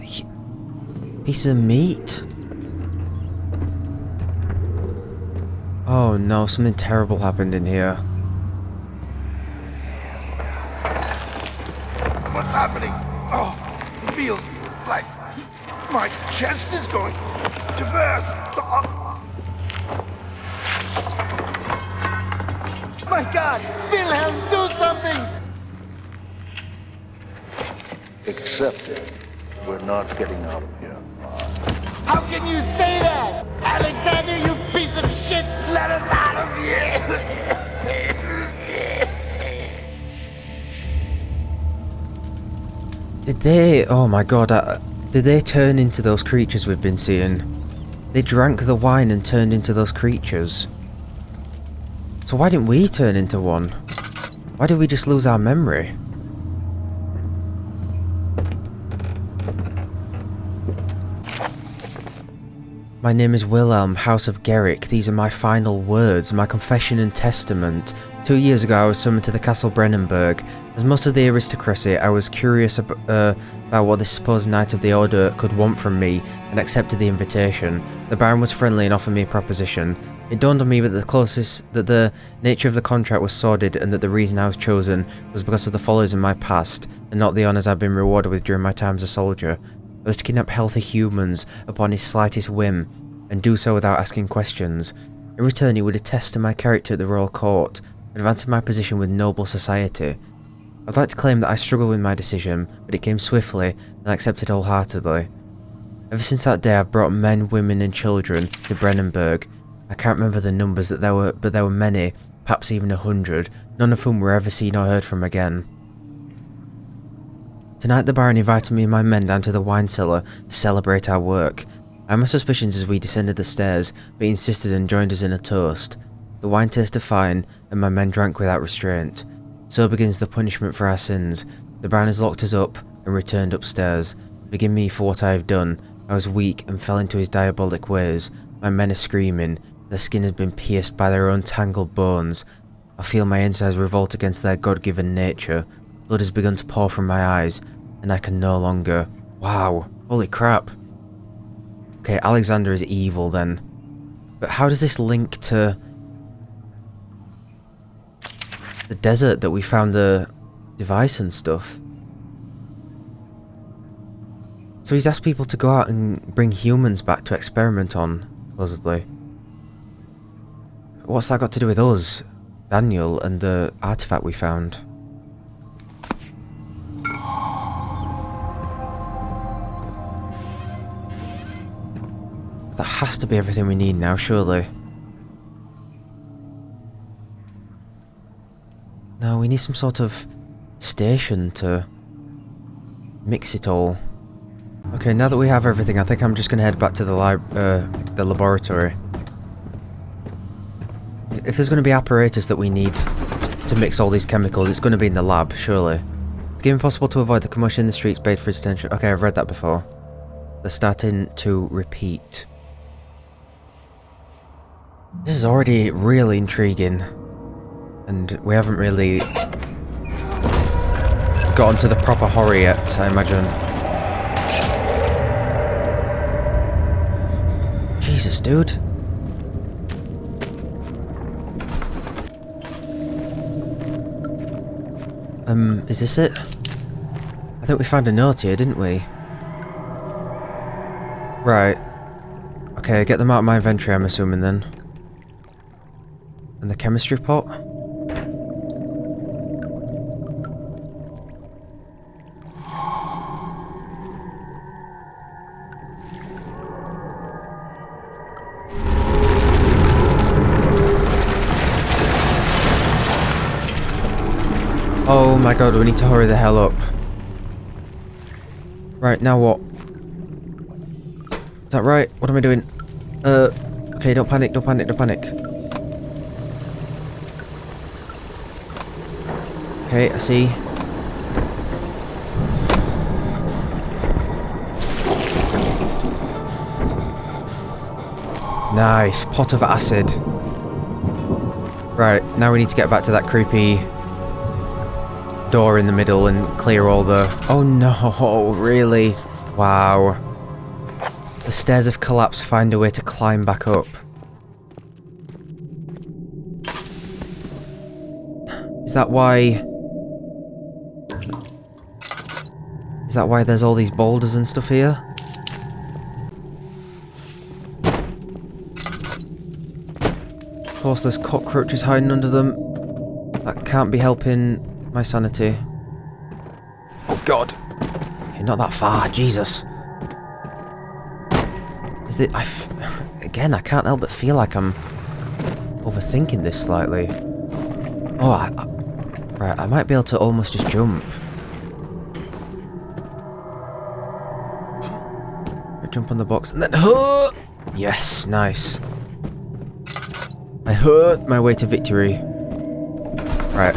piece of meat. Oh no, something terrible happened in here. happening? Oh, it feels like my chest is going to burst. Oh. My God! Wilhelm, do something! Accept it. We're not getting out of here. How can you say that? Alexander, you piece of shit! Let us out of here! Did they... Oh my god, did they turn into those creatures we've been seeing? They drank the wine and turned into those creatures. So why didn't we turn into one? Why did we just lose our memory? My name is Wilhelm, House of Gerrick. These are my final words, my confession and testament. 2 years ago I was summoned to the Castle Brennenburg. As most of the aristocracy, I was curious about what this supposed Knight of the Order could want from me, and accepted the invitation. The Baron was friendly and offered me a proposition. It dawned on me that the nature of the contract was sordid, and that the reason I was chosen was because of the follies of my past, and not the honours I've been rewarded with during my time as a soldier. I was to kidnap healthy humans upon his slightest whim, and do so without asking questions. In return, he would attest to my character at the royal court, advancing my position with noble society. I'd like to claim that I struggled with my decision, but it came swiftly, and I accepted wholeheartedly. Ever since that day, I've brought men, women, and children to Brennenburg. I can't remember the numbers but there were many, perhaps even 100, none of whom were ever seen or heard from again. Tonight the Baron invited me and my men down to the wine cellar to celebrate our work. I had my suspicions as we descended the stairs, but he insisted and joined us in a toast. The wine tasted fine, and my men drank without restraint. So begins the punishment for our sins. The Baron has locked us up and returned upstairs. Forgive me for what I have done. I was weak and fell into his diabolic ways. My men are screaming. Their skin has been pierced by their own tangled bones. I feel my insides revolt against their God-given nature. Blood has begun to pour from my eyes, and I can no longer... Wow, holy crap. Okay, Alexander is evil then. But how does this link to the desert that we found the device and stuff? So he's asked people to go out and bring humans back to experiment on, supposedly. What's that got to do with us, Daniel, and the artifact we found? That has to be everything we need now, surely. No, we need some sort of station to mix it all. Okay, now that we have everything, I think I'm just going to head back to the laboratory. If there's going to be apparatus that we need to mix all these chemicals, it's going to be in the lab, surely. Became impossible to avoid the commotion in the streets paid for its attention. Okay, I've read that before. They're starting to repeat. This is already really intriguing. And we haven't really gotten to the proper horror yet, I imagine. Jesus, dude. Is this it? I think we found a note here, didn't we? Right. Okay, get them out of my inventory, I'm assuming then. And the chemistry pot? Oh my god, we need to hurry the hell up. Right, now what? Is that right? What am I doing? Okay, don't panic, don't panic, don't panic. Okay, I see. Nice, pot of acid. Right, now we need to get back to that creepy door in the middle and clear all the... Oh no, really? Wow. The stairs have collapsed, find a way to climb back up. Is that why... Is that why there's all these boulders and stuff here? Of course, there's cockroaches hiding under them. That can't be helping my sanity. Oh god! Okay, not that far, Jesus. Is it? Again, I can't help but feel like I'm overthinking this slightly. Oh, right, I might be able to almost just jump. Jump on the box and then yes, nice. I hurt my way to victory. Right.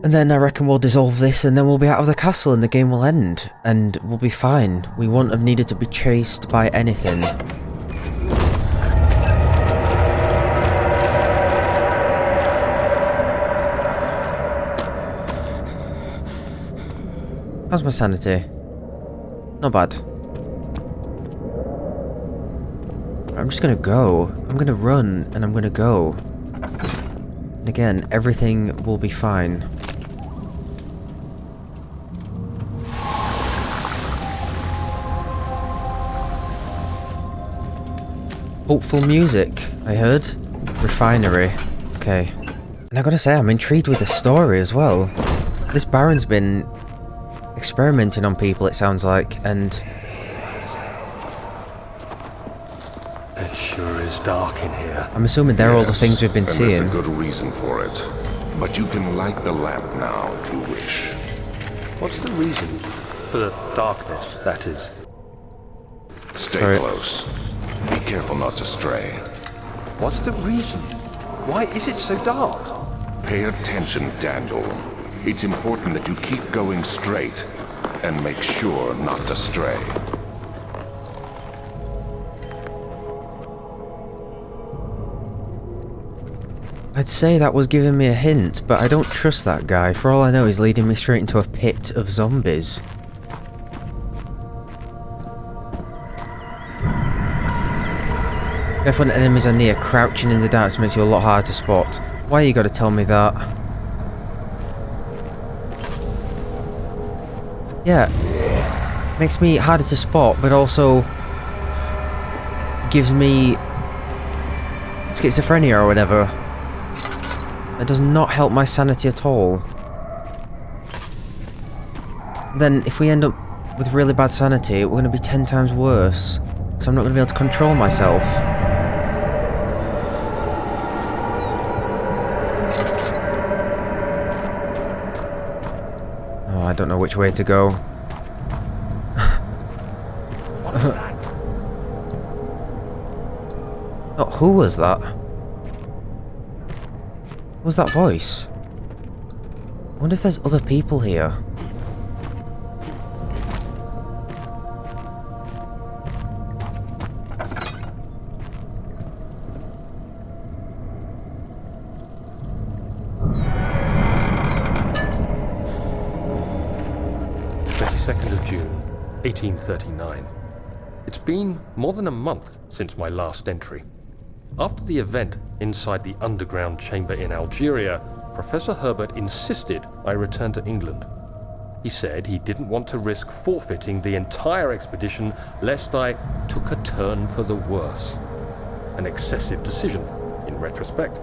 And then I reckon we'll dissolve this and then we'll be out of the castle and the game will end. And we'll be fine. We won't have needed to be chased by anything. How's my sanity? Not bad. I'm just gonna go. I'm gonna run and I'm gonna go. And again, everything will be fine. Hopeful music, I heard. Refinery. Okay. And I gotta say, I'm intrigued with the story as well. This Baron's been experimenting on people, it sounds like, and it sure is dark in here. I'm assuming they're all the things we've been and seeing. there's a good reason for it. But you can light the lamp now if you wish. What's the reason for the darkness, that is? Stay Sorry. close. Be careful not to stray. What's the reason? Why is it so dark? Pay attention, Daniel. It's important that you keep going straight and make sure not to stray. I'd say that was giving me a hint, but I don't trust that guy. For all I know, he's leading me straight into a pit of zombies. If when enemies are near, crouching in the dark makes you a lot harder to spot. Why you gotta tell me that? Yeah, makes me harder to spot, but also gives me schizophrenia or whatever. That does not help my sanity at all. Then, if we end up with really bad sanity, we're going to be 10 times worse. Because I'm not going to be able to control myself. Oh, I don't know which way to go. What was that? Oh, who was that? What was that voice? I wonder if there's other people here. June 1839. It's been more than a month since my last entry. After the event inside the underground chamber in Algeria, Professor Herbert insisted I return to England. He said he didn't want to risk forfeiting the entire expedition lest I took a turn for the worse. An excessive decision, in retrospect.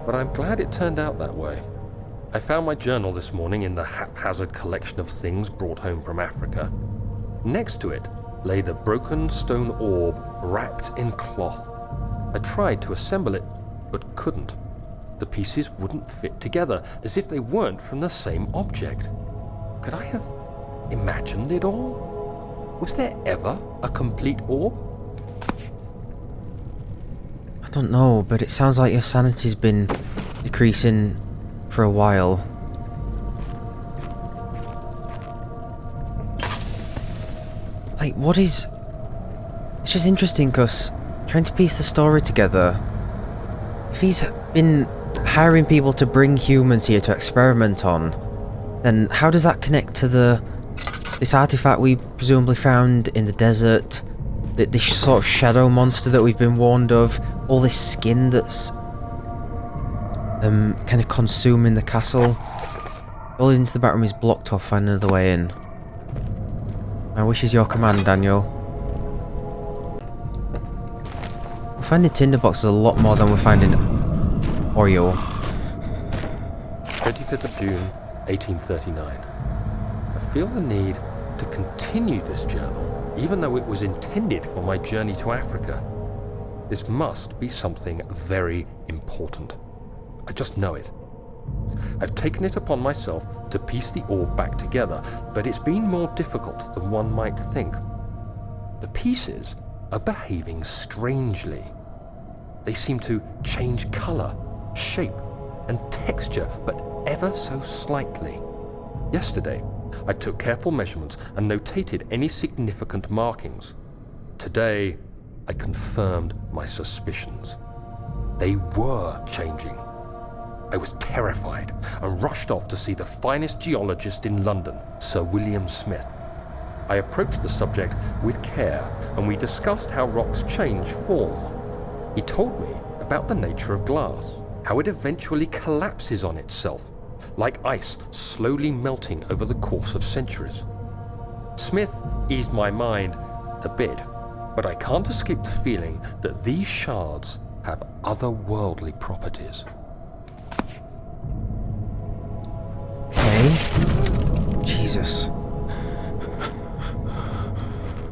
But I'm glad it turned out that way. I found my journal this morning in the haphazard collection of things brought home from Africa. Next to it lay the broken stone orb wrapped in cloth. I tried to assemble it, but couldn't. The pieces wouldn't fit together, as if they weren't from the same object. Could I have imagined it all? Was there ever a complete orb? I don't know, but it sounds like your sanity's been decreasing for a while. Like, what is... It's just interesting because trying to piece the story together. If he's been hiring people to bring humans here to experiment on, then how does that connect to this artifact we presumably found in the desert? This sort of shadow monster that we've been warned of? All this skin that's kind of consuming the castle? Going into the back room is blocked off, find another way in. My wish is your command, Daniel. We're finding tinderboxes a lot more than we're finding oil. 25th of June, 1839. I feel the need to continue this journal, even though it was intended for my journey to Africa. This must be something very important. I just know it. I've taken it upon myself to piece the orb back together, but it's been more difficult than one might think. The pieces are behaving strangely. They seem to change colour, shape, and texture, but ever so slightly. Yesterday, I took careful measurements and notated any significant markings. Today, I confirmed my suspicions. They were changing. I was terrified and rushed off to see the finest geologist in London, Sir William Smith. I approached the subject with care and we discussed how rocks change form. He told me about the nature of glass, how it eventually collapses on itself, like ice slowly melting over the course of centuries. Smith eased my mind a bit, but I can't escape the feeling that these shards have otherworldly properties. Okay. Jesus.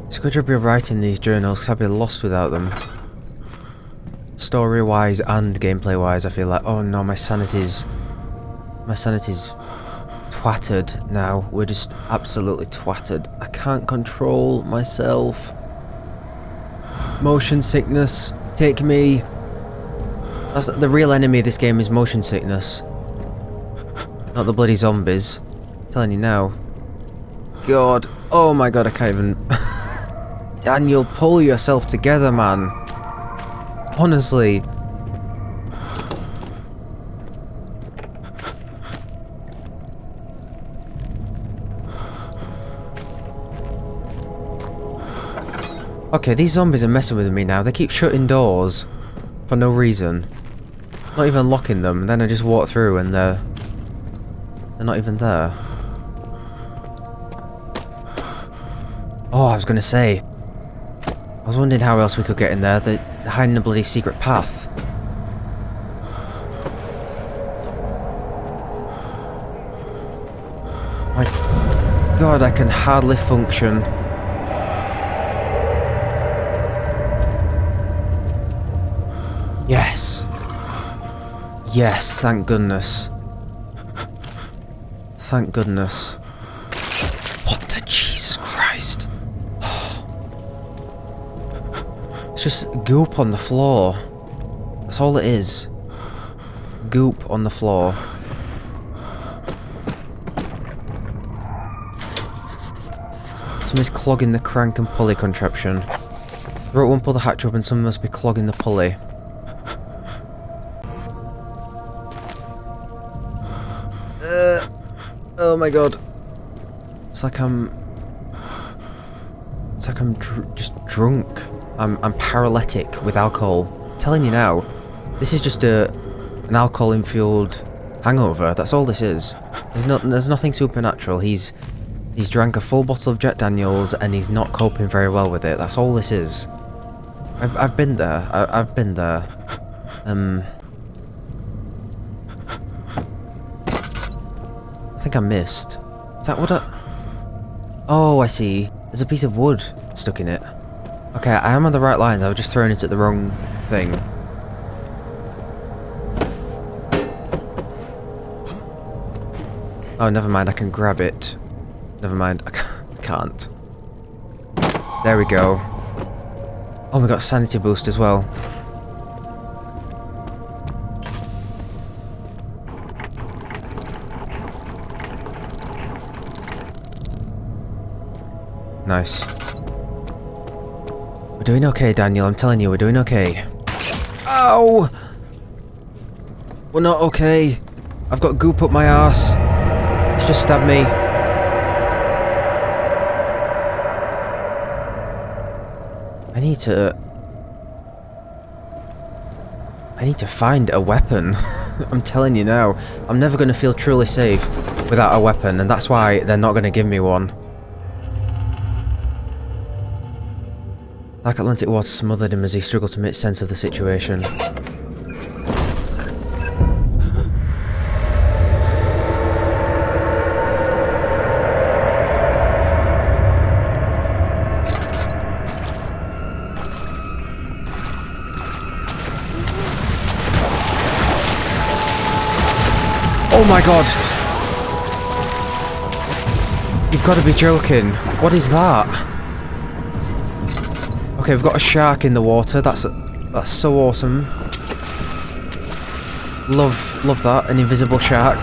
It's a good job you're writing these journals, because I'd be lost without them. Story-wise and gameplay-wise, I feel like, oh no, my sanity's twattered now. We're just absolutely twattered. I can't control myself. Motion sickness, take me. That's the real enemy of this game is motion sickness. Not the bloody zombies. I'm telling you now. God. Oh my god, I can't even... Daniel, pull yourself together, man. Honestly. Okay, these zombies are messing with me now. They keep shutting doors for no reason. Not even locking them, and then I just walk through and they're not even there. Oh, I was gonna say. I was wondering how else we could get in there. They're hiding a bloody secret path. My god, I can hardly function. Yes. Yes, thank goodness. Thank goodness. What the Jesus Christ? It's just goop on the floor. That's all it is. Goop on the floor. Somebody's clogging the crank and pulley contraption. The rope won't pull the hatch up and someone must be clogging the pulley. Oh my god. It's like I'm just drunk. I'm paralytic with alcohol. I'm telling you now, this is just an alcohol-fueled hangover. That's all this is. There's nothing supernatural. He's drank a full bottle of Jack Daniels and he's not coping very well with it. That's all this is. I've been there. I've been there. I think I missed. Is that what I... Oh, I see. There's a piece of wood stuck in it. Okay, I am on the right lines. I was just throwing it at the wrong thing. Oh, never mind. I can grab it. Never mind. I can't. There we go. Oh, we got a sanity boost as well. Nice. We're doing okay, Daniel. I'm telling you, we're doing okay. Ow! We're not okay. I've got goop up my ass. It's just stabbed me. I need to find a weapon. I'm telling you now, I'm never going to feel truly safe without a weapon, and that's why they're not going to give me one. Dark Atlantic was smothered him as he struggled to make sense of the situation. Oh my god! You've got to be joking. What is that? Okay, we've got a shark in the water. That's so awesome. Love that. An invisible shark.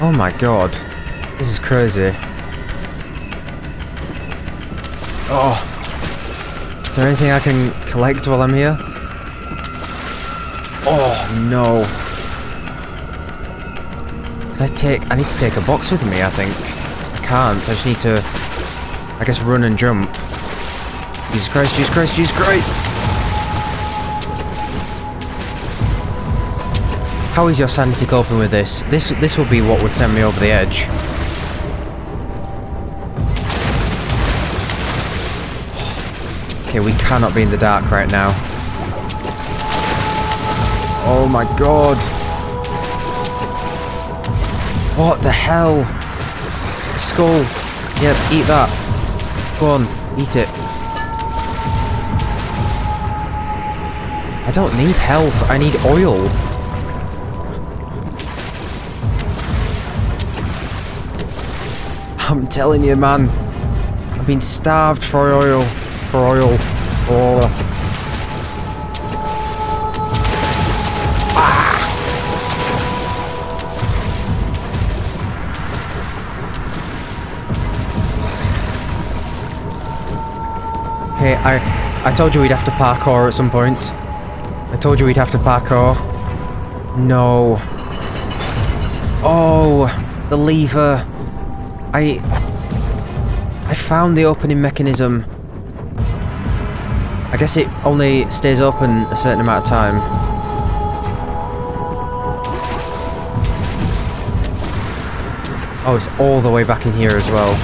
Oh my god. This is crazy. Oh. Is there anything I can collect while I'm here? Oh no. I need to take a box with me, I think. I can't. I just need to, I guess, run and jump. Jesus Christ, Jesus Christ, Jesus Christ! How is your sanity coping with this? This will be what would send me over the edge. Okay, we cannot be in the dark right now. Oh my god. What the hell? A skull. Yep, eat that. Go on, eat it. I don't need health, I need oil. I'm telling you, man. I've been starved for oil. For oil. For oil. Ah! Okay, I told you we'd have to parkour at some point. I told you we'd have to parkour. No. Oh, the lever. I found the opening mechanism. I guess it only stays open a certain amount of time. Oh, it's all the way back in here as well.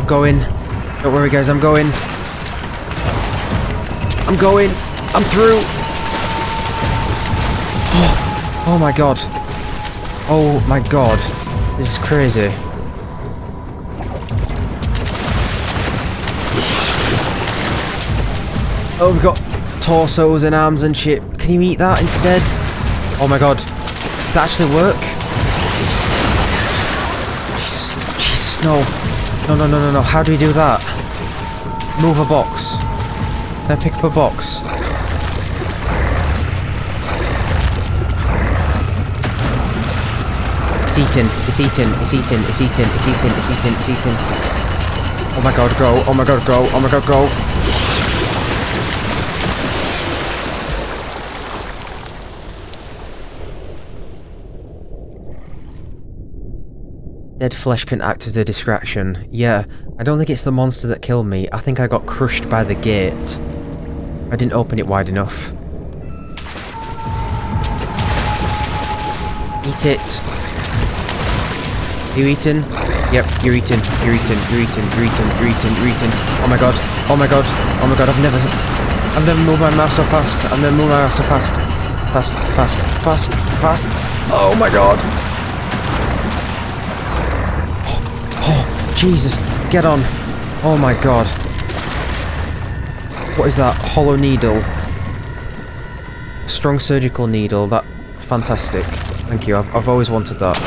Going. Don't worry guys, I'm going. I'm going. I'm through. Oh my god. Oh my god. This is crazy. Oh, we've got torsos and arms and shit. Can you eat that instead? Oh my god. Did that actually work? Jesus, no. No. How do we do that? Move a box. Can I pick up a box? It's eating. It's eating. It's eating. It's eating. It's eating. It's eating. It's eating. Oh my god, go. Oh my god, go. Oh my god, go. Dead flesh can act as a distraction. Yeah, I don't think it's the monster that killed me. I think I got crushed by the gate. I didn't open it wide enough. Eat it. Are you eating? Yep, you're eating. You're eating. You're eating. You're eating. You're eating. You're eating. Oh my god. Oh my god. Oh my god. I've never moved my mouse so fast. I've never moved my mouse so fast. Fast. Oh my god. Jesus, get on. Oh my god. What is that? Hollow needle. Strong surgical needle. That fantastic. Thank you. I've always wanted that.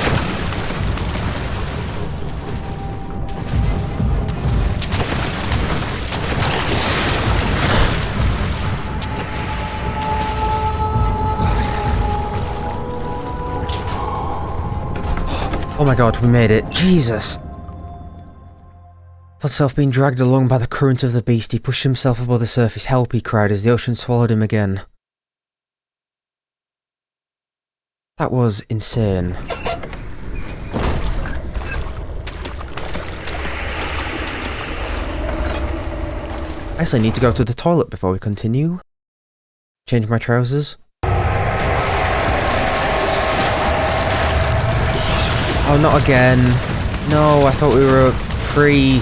Oh my god, we made it. Jesus! Felt himself being dragged along by the current of the beast. He pushed himself above the surface. Help, he cried as the ocean swallowed him again. That was insane. I actually need to go to the toilet before we continue. Change my trousers. Oh, not again. No, I thought we were free.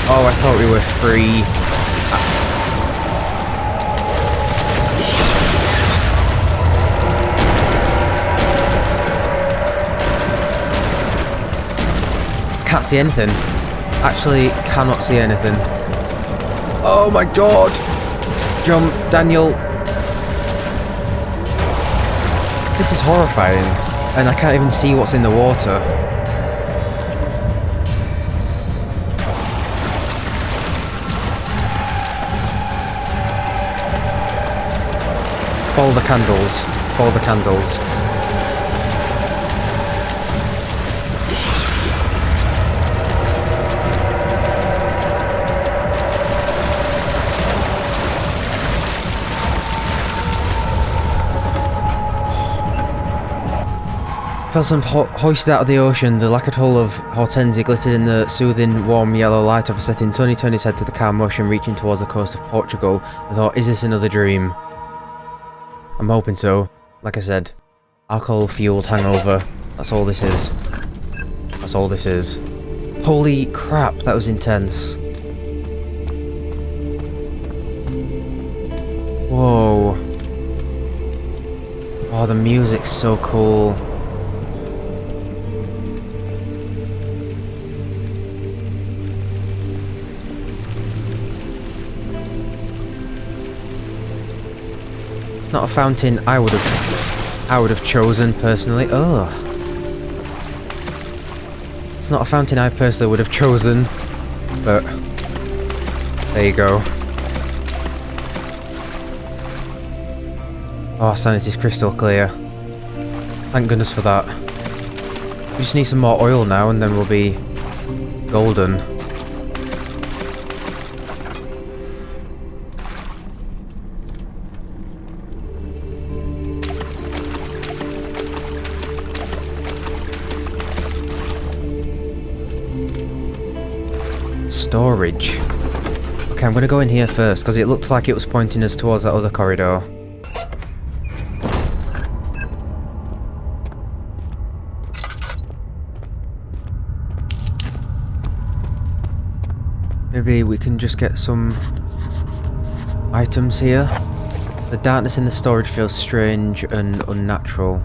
Oh, I thought we were free. Can't see anything. Actually, cannot see anything. Oh my god! Jump, Daniel. This is horrifying. And I can't even see what's in the water. Follow the candles. Follow the candles. Felson hoisted out of the ocean, the lacquered hull of Hortensia glittered in the soothing, warm yellow light of a setting sun. He turned his head to the calm ocean reaching towards the coast of Portugal and thought, is this another dream? I'm hoping so. Like I said, alcohol-fueled hangover. That's all this is. That's all this is. Holy crap, that was intense. Whoa. Oh, the music's so cool. It's not a fountain I would have chosen personally. Ugh. It's not a fountain I personally would have chosen, but there you go. Oh, sanity's crystal clear. Thank goodness for that. We just need some more oil now and then we'll be golden. Storage. Okay, I'm gonna go in here first because it looked like it was pointing us towards that other corridor. Maybe we can just get some items here. The darkness in the storage feels strange and unnatural.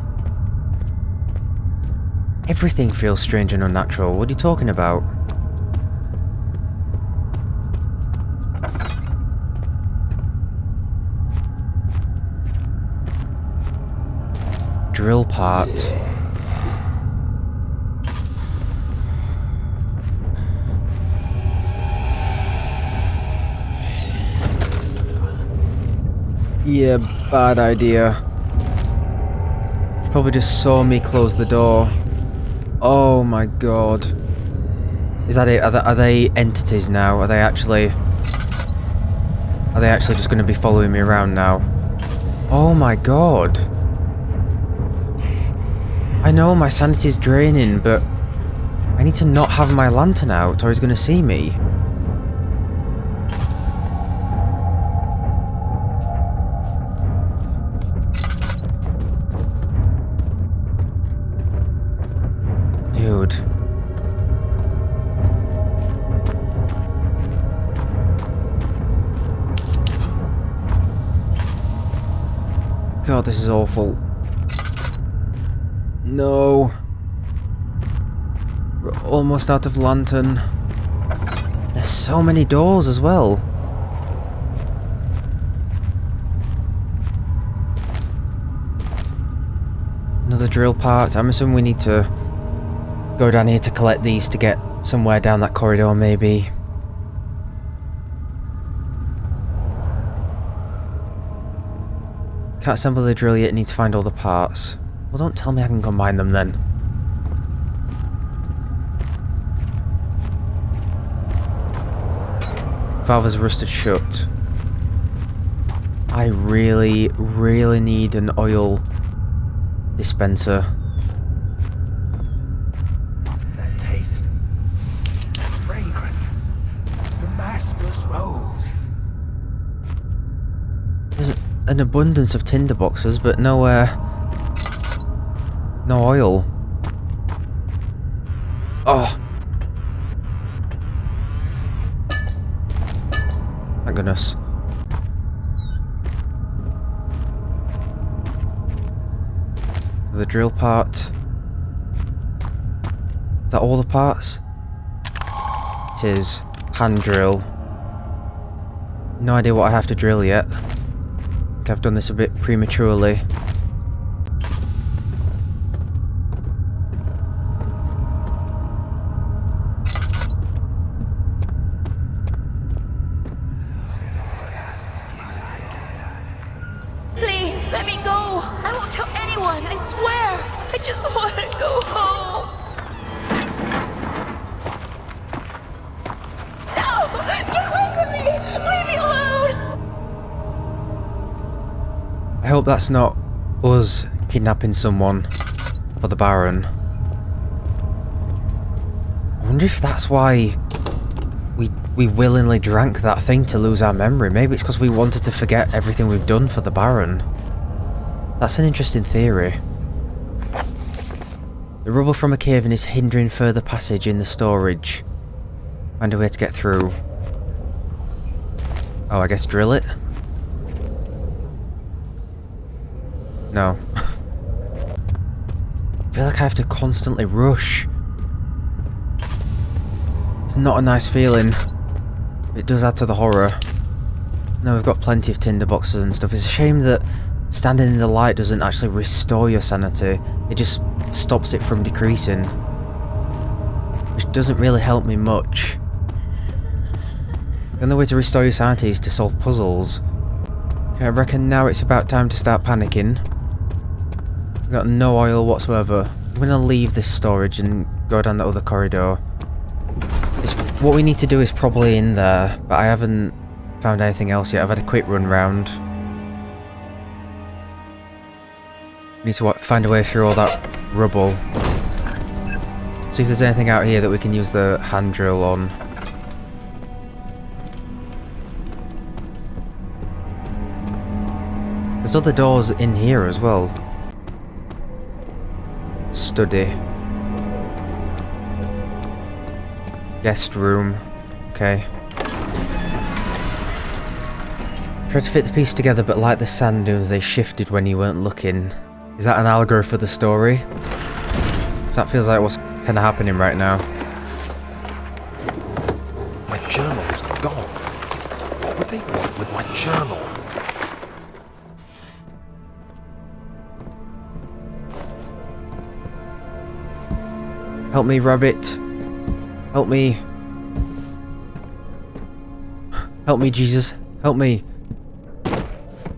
Everything feels strange and unnatural. What are you talking about? Drill part. Yeah, bad idea. Probably just saw me close the door. Oh my god. Is that it? Are they entities now? Are they actually just going to be following me around now? Oh my god. I know my sanity's draining, but I need to not have my lantern out or he's going to see me. Dude. God, this is awful. No. We're almost out of lantern. There's so many doors as well. Another drill part. I'm assuming we need to go down here to collect these to get somewhere down that corridor maybe. Can't assemble the drill yet, need to find all the parts. Well, don't tell me I can combine them then. valve has rusted shut. I really, really need an oil dispenser. That taste. Fragrance. Damascus rose. There's an abundance of tinder boxes, but no oil. Oh. Thank goodness. The drill part. Is that all the parts? It is. Hand drill. No idea what I have to drill yet. I think I've done this a bit prematurely. Please, let me go. I won't tell anyone, I swear. I just want to go home. No! Get away from me! Leave me alone! I hope that's not us kidnapping someone for the Baron. I wonder if that's why we willingly drank that thing to lose our memory. Maybe it's because we wanted to forget everything we've done for the Baron. That's an interesting theory. The rubble from a cavern is hindering further passage in the storage. Find a way to get through. Oh, I guess drill it? No. I feel like I have to constantly rush. It's not a nice feeling. It does add to the horror. No, we've got plenty of tinder boxes and stuff. It's a shame that standing in the light doesn't actually restore your sanity. It just stops it from decreasing. Which doesn't really help me much. The only way to restore your sanity is to solve puzzles. Okay, I reckon now it's about time to start panicking. We've got no oil whatsoever. I'm gonna leave this storage and go down the other corridor. What we need to do is probably in there, but I haven't found anything else yet. I've had a quick run round. Need to find a way through all that rubble. See if there's anything out here that we can use the hand drill on. There's other doors in here as well. Study. Guest room. Okay. Tried to fit the piece together, but like the sand dunes, they shifted when you weren't looking. Is that an allegory for the story? So that feels like what's kind of happening right now. My journal is gone. What would they want with my journal? Help me, rabbit. Help me. Help me, Jesus. Help me.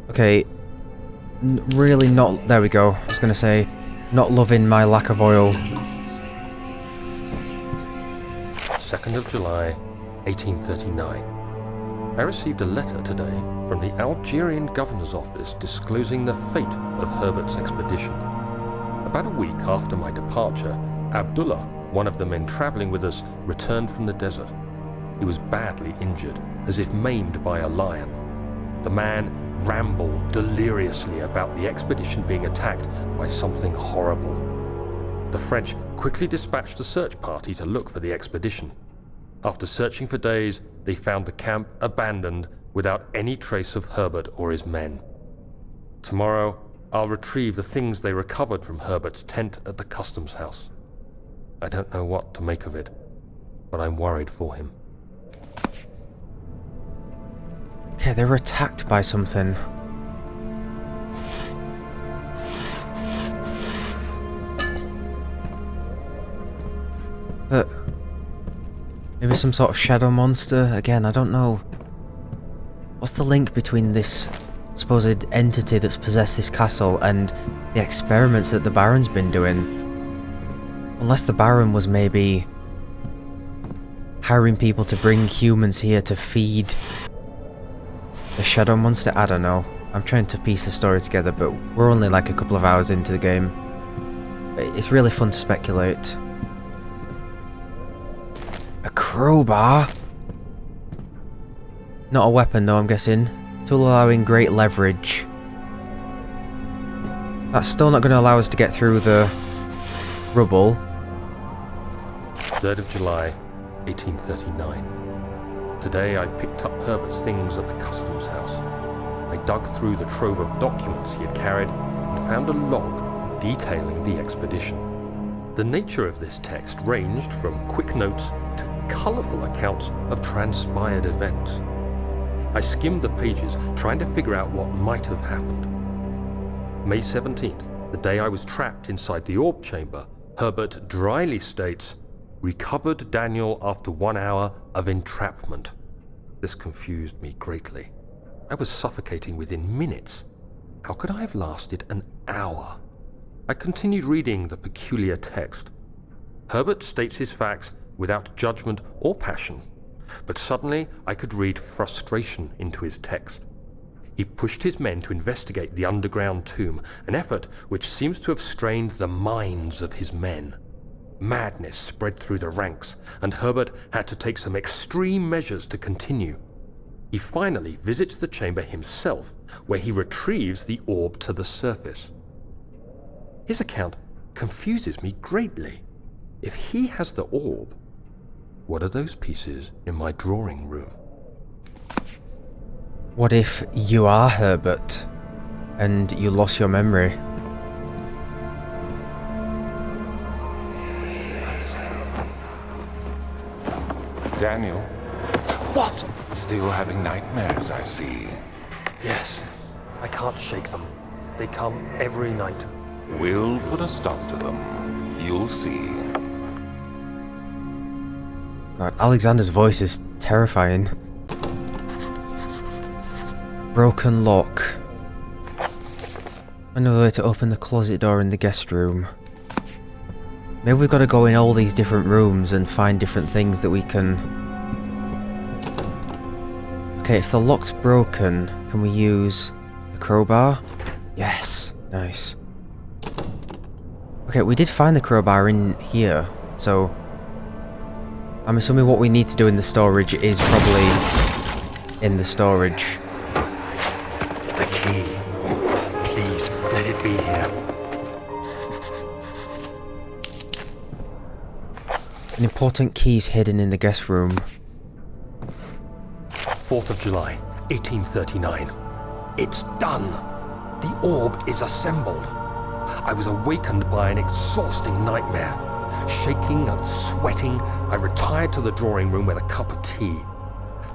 Okay. Really not... There we go. I was going to say, not loving my lack of oil. 2nd of July, 1839. I received a letter today from the Algerian governor's office disclosing the fate of Herbert's expedition. About a week after my departure, Abdullah, one of the men traveling with us, returned from the desert. He was badly injured, as if maimed by a lion. The man rambled deliriously about the expedition being attacked by something horrible. The French quickly dispatched a search party to look for the expedition. After searching for days, they found the camp abandoned without any trace of Herbert or his men. Tomorrow, I'll retrieve the things they recovered from Herbert's tent at the customs house. I don't know what to make of it, but I'm worried for him. Okay, they were attacked by something. But maybe some sort of shadow monster? Again, I don't know. What's the link between this supposed entity that's possessed this castle and the experiments that the Baron's been doing? Unless the Baron was maybe hiring people to bring humans here to feed the shadow monster? I don't know. I'm trying to piece the story together, but we're only like a couple of hours into the game. It's really fun to speculate. A crowbar? Not a weapon though, I'm guessing. Tool allowing great leverage. That's still not going to allow us to get through the rubble. 3rd of July, 1839. Today I picked up Herbert's things at the customs house. I dug through the trove of documents he had carried and found a log detailing the expedition. The nature of this text ranged from quick notes to colourful accounts of transpired events. I skimmed the pages, trying to figure out what might have happened. May 17th, the day I was trapped inside the orb chamber, Herbert dryly states, "Recovered Daniel after 1 hour of entrapment." This confused me greatly. I was suffocating within minutes. How could I have lasted an hour? I continued reading the peculiar text. Herbert states his facts without judgment or passion, but suddenly I could read frustration into his text. He pushed his men to investigate the underground tomb, an effort which seems to have strained the minds of his men. Madness spread through the ranks, and Herbert had to take some extreme measures to continue. He finally visits the chamber himself, where he retrieves the orb to the surface. His account confuses me greatly. If he has the orb, what are those pieces in my drawing room? What if you are Herbert and you lost your memory? Daniel, What? still having nightmares, I see. Yes, I can't shake them. They come every night. We'll put a stop to them. You'll see. God, Alexander's voice is terrifying. Broken lock. Another way to open the closet door in the guest room. Maybe we've got to go in all these different rooms and find different things that we can... Okay, if the lock's broken, can we use a crowbar? Yes, nice. Okay, we did find the crowbar in here, so... I'm assuming what we need to do in the storage is probably in the storage. The key. Please, let it be here. An important key's hidden in the guest room. 4th of July, 1839. It's done. The orb is assembled. I was awakened by an exhausting nightmare. Shaking and sweating, I retired to the drawing room with a cup of tea.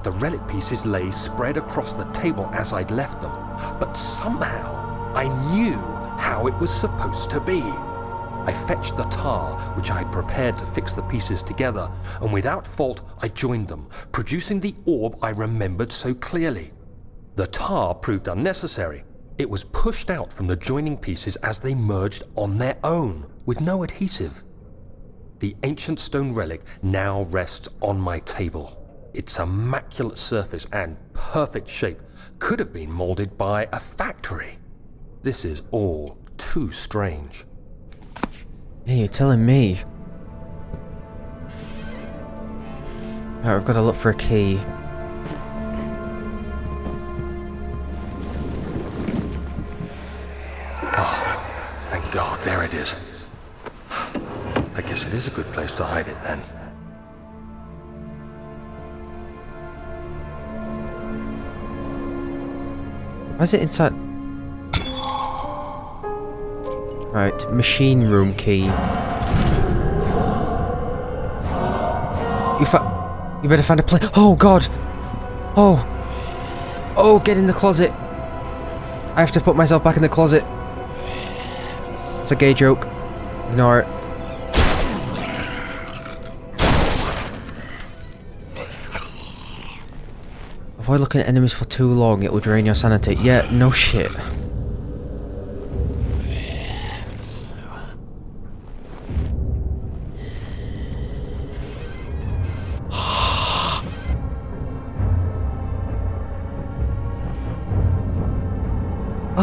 The relic pieces lay spread across the table as I'd left them, but somehow I knew how it was supposed to be. I fetched the tar, which I had prepared to fix the pieces together, and without fault I joined them, producing the orb I remembered so clearly. The tar proved unnecessary. It was pushed out from the joining pieces as they merged on their own, with no adhesive. The ancient stone relic now rests on my table. Its immaculate surface and perfect shape could have been molded by a factory. This is all too strange. Yeah, you're telling me. Right, we've got to look for a key. Oh, thank God, there it is. I guess it is a good place to hide it then. Why is it inside? Right, machine room key. You better find a place. Oh God! Oh! Oh, get in the closet! I have to put myself back in the closet. It's a gay joke. Ignore it. Avoid looking at enemies for too long, it will drain your sanity. Yeah, no shit.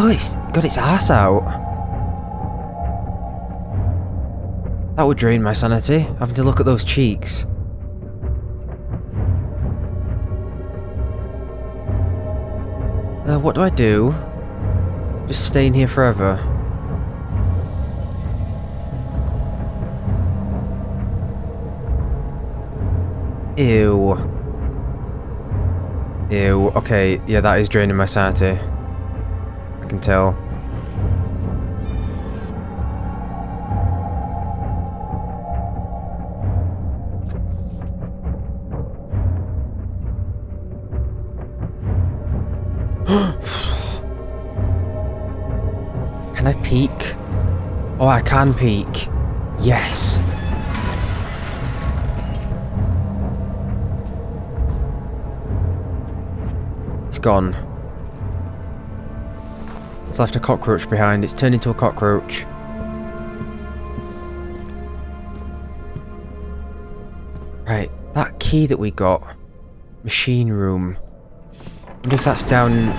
Oh, it's got its ass out. That would drain my sanity, having to look at those cheeks. What do I do? Just stay in here forever? Ew. Ew, okay, yeah, that is draining my sanity. I can tell. Can I peek? Oh, I can peek. Yes. It's gone. It's left a cockroach behind. It's turned into a cockroach. Right, that key that we got. Machine room. I wonder if that's down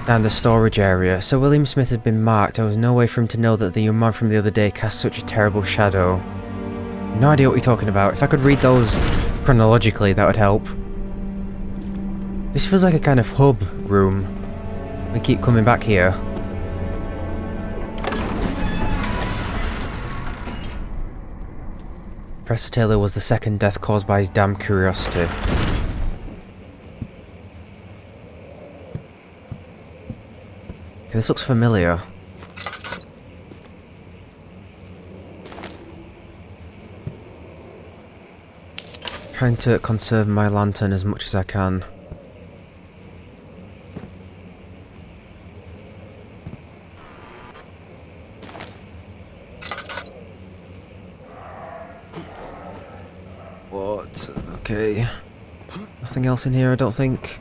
the storage area. So William Smith had been marked. There was no way for him to know that the young man from the other day cast such a terrible shadow. No idea what you're talking about. If I could read those chronologically, that would help. This feels like a kind of hub room. We keep coming back here. Professor Taylor was the second death caused by his damn curiosity. Okay, this looks familiar. Trying to conserve my lantern as much as I can. What? Okay. Nothing else in here, I don't think.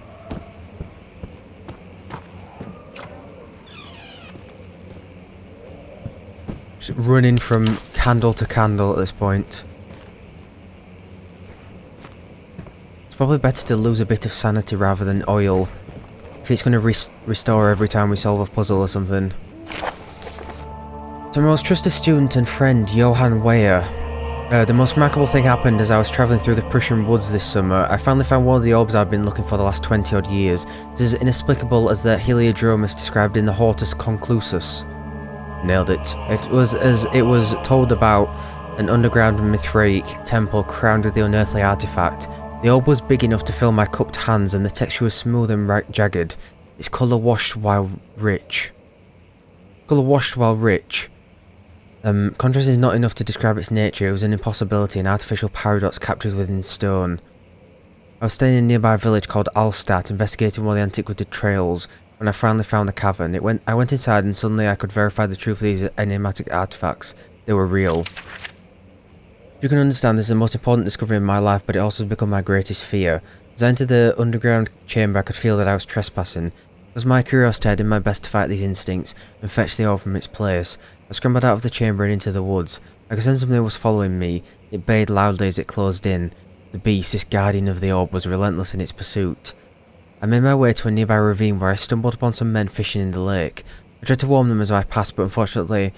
Just running from candle to candle at this point. It's probably better to lose a bit of sanity rather than oil, if it's going to restore every time we solve a puzzle or something. To my most trusted student and friend, Johann Weyer. The most remarkable thing happened as I was travelling through the Prussian woods this summer. I finally found one of the orbs I've been looking for the last 20 odd years. It is inexplicable as the Heliodromus described in the Hortus Conclusus. Nailed it. It was as it was told about an underground Mithraic temple crowned with the unearthly artifact. The orb was big enough to fill my cupped hands and the texture was smooth and jagged. Its colour washed while rich. Contrast is not enough to describe its nature. It was an impossibility, an artificial paradox captured within stone. I was staying in a nearby village called Alstadt, investigating one of the antiquity trails, when I finally found the cavern. I went inside and suddenly I could verify the truth of these enigmatic artifacts. They were real. You can understand this is the most important discovery in my life, but it also has become my greatest fear. As I entered the underground chamber, I could feel that I was trespassing. It was my curiosity. I did my best to fight these instincts and fetch the orb from its place. I scrambled out of the chamber and into the woods. I could sense something was following me. It bayed loudly as it closed in. The beast, this guardian of the orb, was relentless in its pursuit. I made my way to a nearby ravine where I stumbled upon some men fishing in the lake. I tried to warn them as I passed, but unfortunately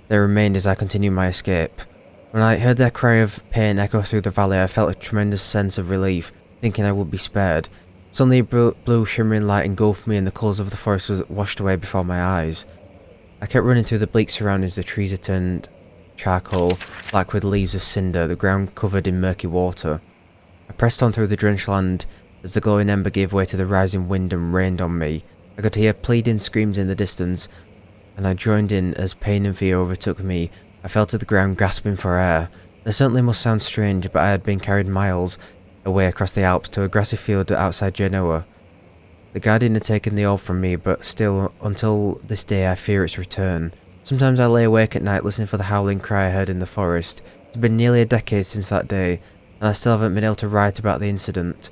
they remained as I continued my escape. When I heard their cry of pain echo through the valley, I felt a tremendous sense of relief, thinking I would be spared. Suddenly a blue shimmering light engulfed me and the colours of the forest was washed away before my eyes. I kept running through the bleak surroundings. The trees had turned charcoal, black with leaves of cinder, the ground covered in murky water. I pressed on through the drenched land as the glowing ember gave way to the rising wind and rained on me. I could hear pleading screams in the distance, and I joined in as pain and fear overtook me. I fell to the ground gasping for air. This certainly must sound strange, but I had been carried miles away across the Alps to a grassy field outside Genoa. The guardian had taken the orb from me, but still, until this day, I fear its return. Sometimes I lay awake at night listening for the howling cry I heard in the forest. It's been nearly a decade since that day, and I still haven't been able to write about the incident.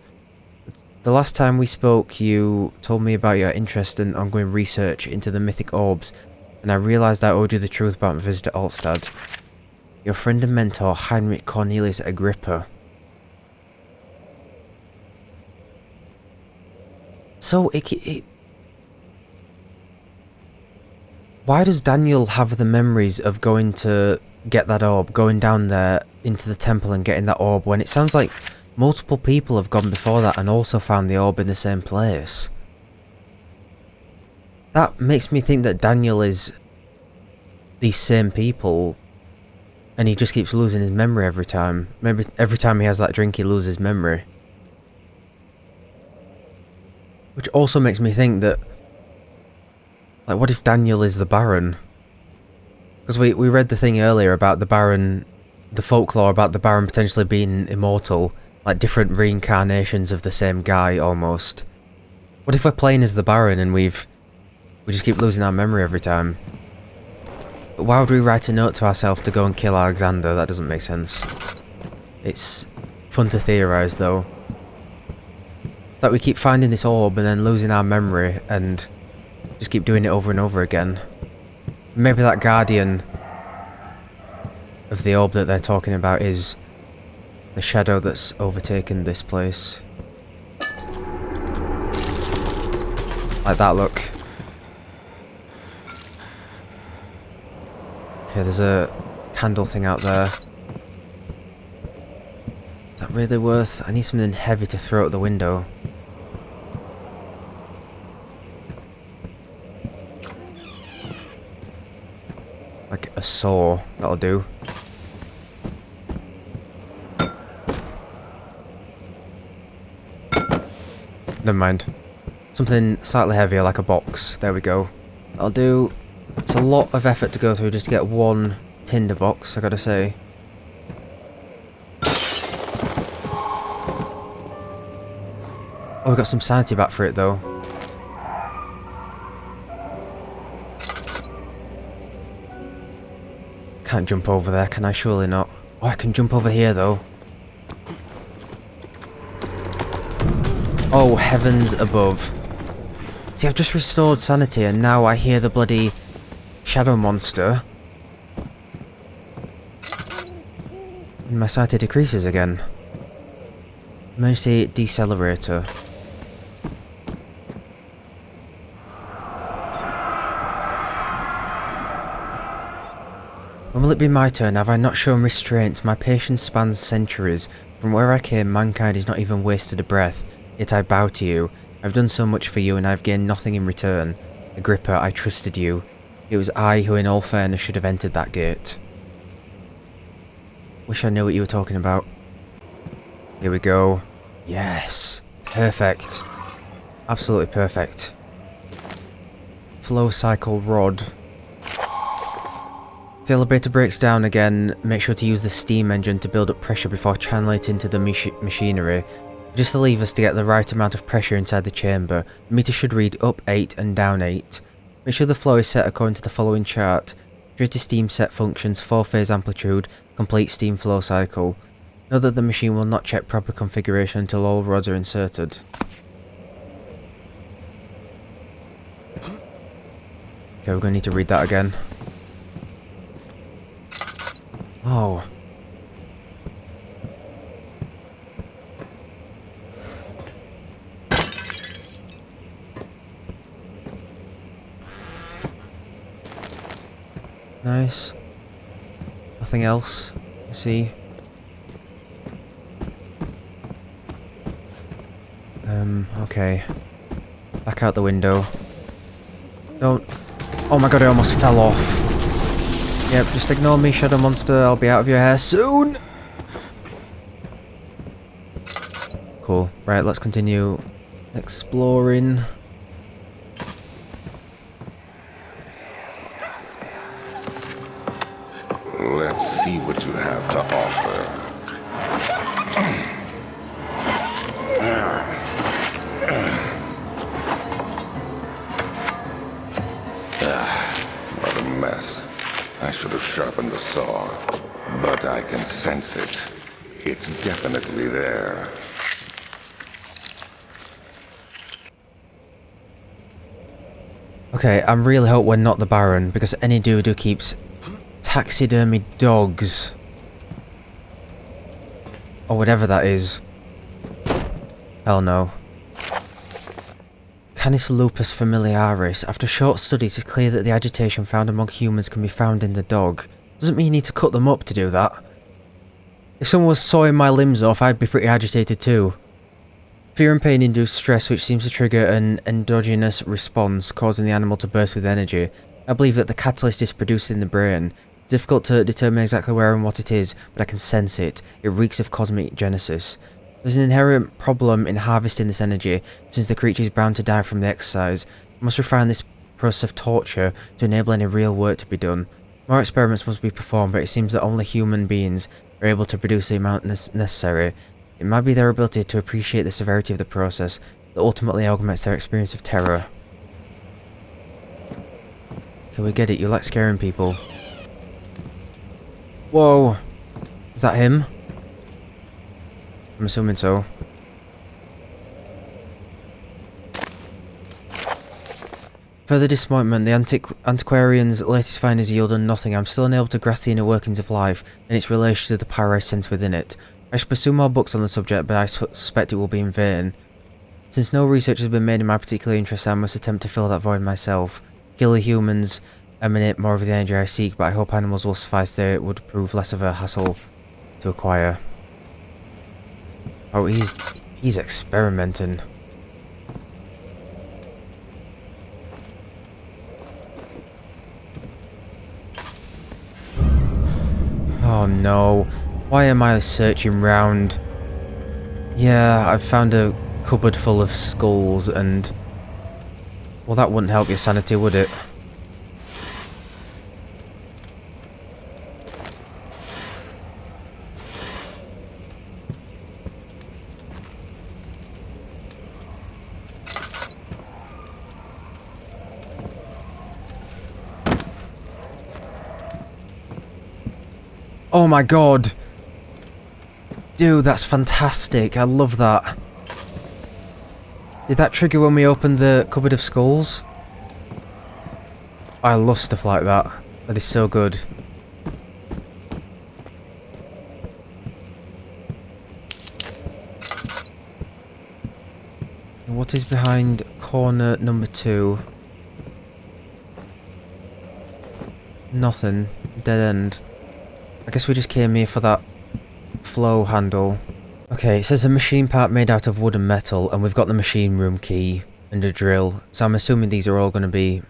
The last time we spoke, you told me about your interest in ongoing research into the mythic orbs, and I realised I owed you the truth about my visit to Altstadt. Your friend and mentor, Heinrich Cornelius Agrippa. So, Why does Daniel have the memories of going to get that orb, going down there into the temple and getting that orb, when it sounds like multiple people have gone before that and also found the orb in the same place? That makes me think that Daniel is these same people, and he just keeps losing his memory every time. Maybe every time he has that drink he loses memory. Which also makes me think that, like, what if Daniel is the Baron? Because we read the thing earlier about the Baron, the folklore about the Baron potentially being immortal, like different reincarnations of the same guy almost. What if we're playing as the Baron and we just keep losing our memory every time? But why would we write a note to ourselves to go and kill Alexander? That doesn't make sense. It's fun to theorise though. That we keep finding this orb and then losing our memory and just keep doing it over and over again. Maybe that guardian of the orb that they're talking about is the shadow that's overtaken this place. Like that, look. Okay, there's a candle thing out there. Is that really worth? I need something heavy to throw out the window. Like a saw, that'll do. Never mind. Something slightly heavier, like a box. There we go. That'll do. It's a lot of effort to go through just to get one tinder box, I gotta say. Oh, we got some sanity back for it though. Can't jump over there, can I? Surely not. Oh, I can jump over here though. Oh, heavens above. See, I've just restored sanity and now I hear the bloody shadow monster. And my sanity decreases again. Emergency decelerator. When will it be my turn? Have I not shown restraint? My patience spans centuries. From where I came, mankind has not even wasted a breath. Yet I bow to you. I've done so much for you and I've gained nothing in return. Agrippa, I trusted you. It was I who in all fairness should have entered that gate. Wish I knew what you were talking about. Here we go. Yes. Perfect. Absolutely perfect. Flow cycle rod. If the elevator breaks down again, make sure to use the steam engine to build up pressure before channeling it into the machinery. Just the levers to get the right amount of pressure inside the chamber. The meter should read up 8 and down 8. Make sure the flow is set according to the following chart. Create a steam set functions, 4-phase amplitude, complete steam flow cycle. Note that the machine will not check proper configuration until all rods are inserted. Okay, we're going to need to read that again. Oh. Nice. Nothing else, I see. Okay. Back out the window. Don't... Oh my god, I almost fell off. Yep, just ignore me, Shadow Monster. I'll be out of your hair soon. Cool. Right, let's continue exploring. Let's see what you have to offer. What a mess. I should have sharpened the saw, but I can sense it. It's definitely there. Okay, I really hope we're not the Baron, because any dude who keeps taxidermy dogs, or whatever that is, hell no. Canis lupus familiaris. After short studies, it's clear that the agitation found among humans can be found in the dog. Doesn't mean you need to cut them up to do that. If someone was sawing my limbs off, I'd be pretty agitated too. Fear and pain induce stress, which seems to trigger an endogenous response, causing the animal to burst with energy. I believe that the catalyst is produced in the brain. It's difficult to determine exactly where and what it is, but I can sense it. It reeks of cosmic genesis. There's an inherent problem in harvesting this energy, since the creature is bound to die from the exercise. I must refine this process of torture to enable any real work to be done. More experiments must be performed, but it seems that only human beings are able to produce the amount necessary. It might be their ability to appreciate the severity of the process that ultimately augments their experience of terror. Okay, we get it, you like scaring people. Whoa! Is that him? I'm assuming so. Further disappointment, the antiquarian's latest findings yield on nothing. I'm still unable to grasp the inner workings of life and its relation to the power I sense within it. I should pursue more books on the subject, but I suspect it will be in vain. Since no research has been made in my particular interest, I must attempt to fill that void myself. Killer humans emanate more of the energy I seek, but I hope animals will suffice. They would prove less of a hassle to acquire. Oh, he's experimenting. Oh no. Why am I searching round? Yeah, I've found a cupboard full of skulls and... well, that wouldn't help your sanity, would it? Oh my god! Dude, that's fantastic. I love that. Did that trigger when we opened the cupboard of skulls? I love stuff like that. That is so good. What is behind corner number 2? Nothing. Dead end. I guess we just came here for that flow handle. Okay, it says a machine part made out of wood and metal, and we've got the machine room key and a drill, so I'm assuming these are all going to be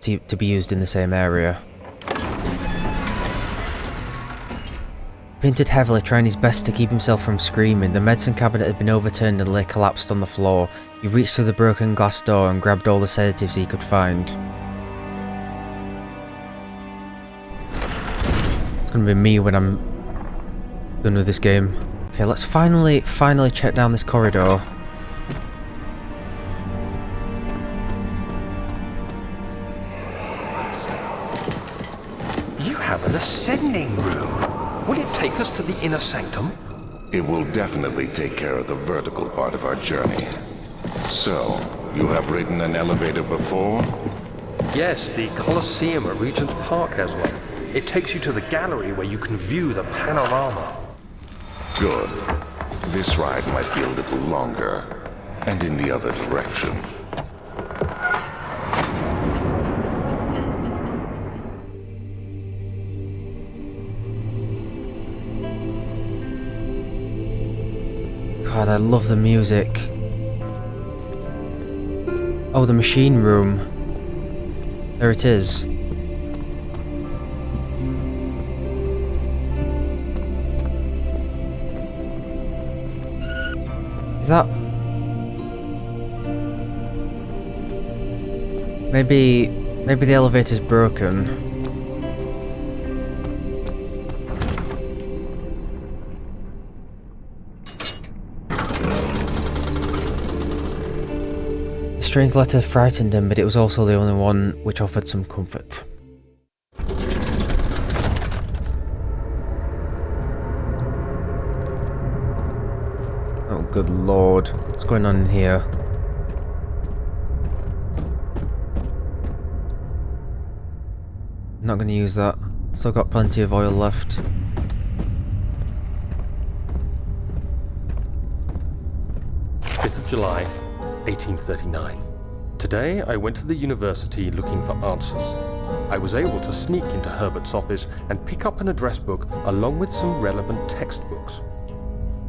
to be used in the same area. Pinted heavily, trying his best to keep himself from screaming. The medicine cabinet had been overturned and lay collapsed on the floor. He reached through the broken glass door and grabbed all the sedatives he could find. It's gonna be me when I'm done with this game. Okay, let's finally check down this corridor. You have an ascending room. Will it take us to the inner sanctum? It will definitely take care of the vertical part of our journey. So, you have ridden an elevator before? Yes, the Colosseum at Regent's Park has one. It takes you to the gallery where you can view the panorama. Good. This ride might be a little longer, and in the other direction. God, I love the music. Oh, the machine room. There it is. Is that... Maybe the elevator's broken. The strange letter frightened him, but it was also the only one which offered some comfort. Oh, good lord. What's going on in here? Not going to use that. Still got plenty of oil left. July 1839. Today, I went to the university looking for answers. I was able to sneak into Herbert's office and pick up an address book along with some relevant textbooks.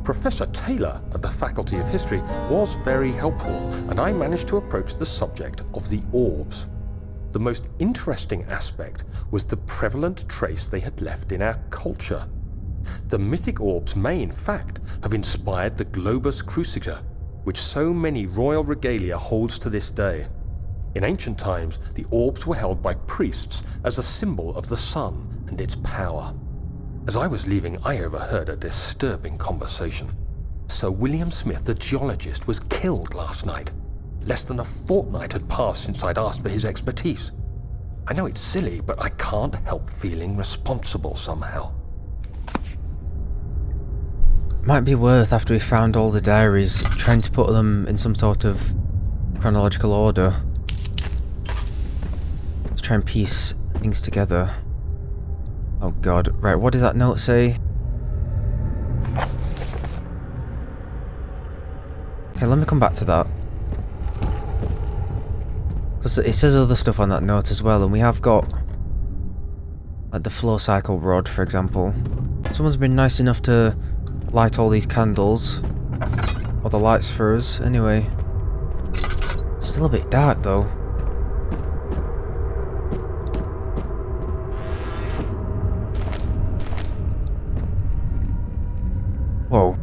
Professor Taylor at the Faculty of History was very helpful, and I managed to approach the subject of the orbs. The most interesting aspect was the prevalent trace they had left in our culture. The mythic orbs may, in fact, have inspired the globus cruciger, which so many royal regalia holds to this day. In ancient times, the orbs were held by priests as a symbol of the sun and its power. As I was leaving, I overheard a disturbing conversation. Sir William Smith, the geologist, was killed last night. Less than a fortnight had passed since I'd asked for his expertise. I know it's silly, but I can't help feeling responsible somehow. Might be worth, after we found all the diaries, trying to put them in some sort of chronological order. Let's try and piece things together. Oh god, right, what did that note say? Okay, let me come back to that. Because it says other stuff on that note as well, and we have got like the flow cycle rod, for example. Someone's been nice enough to light all these candles, or the lights for us, anyway. Still a bit dark though. Whoa.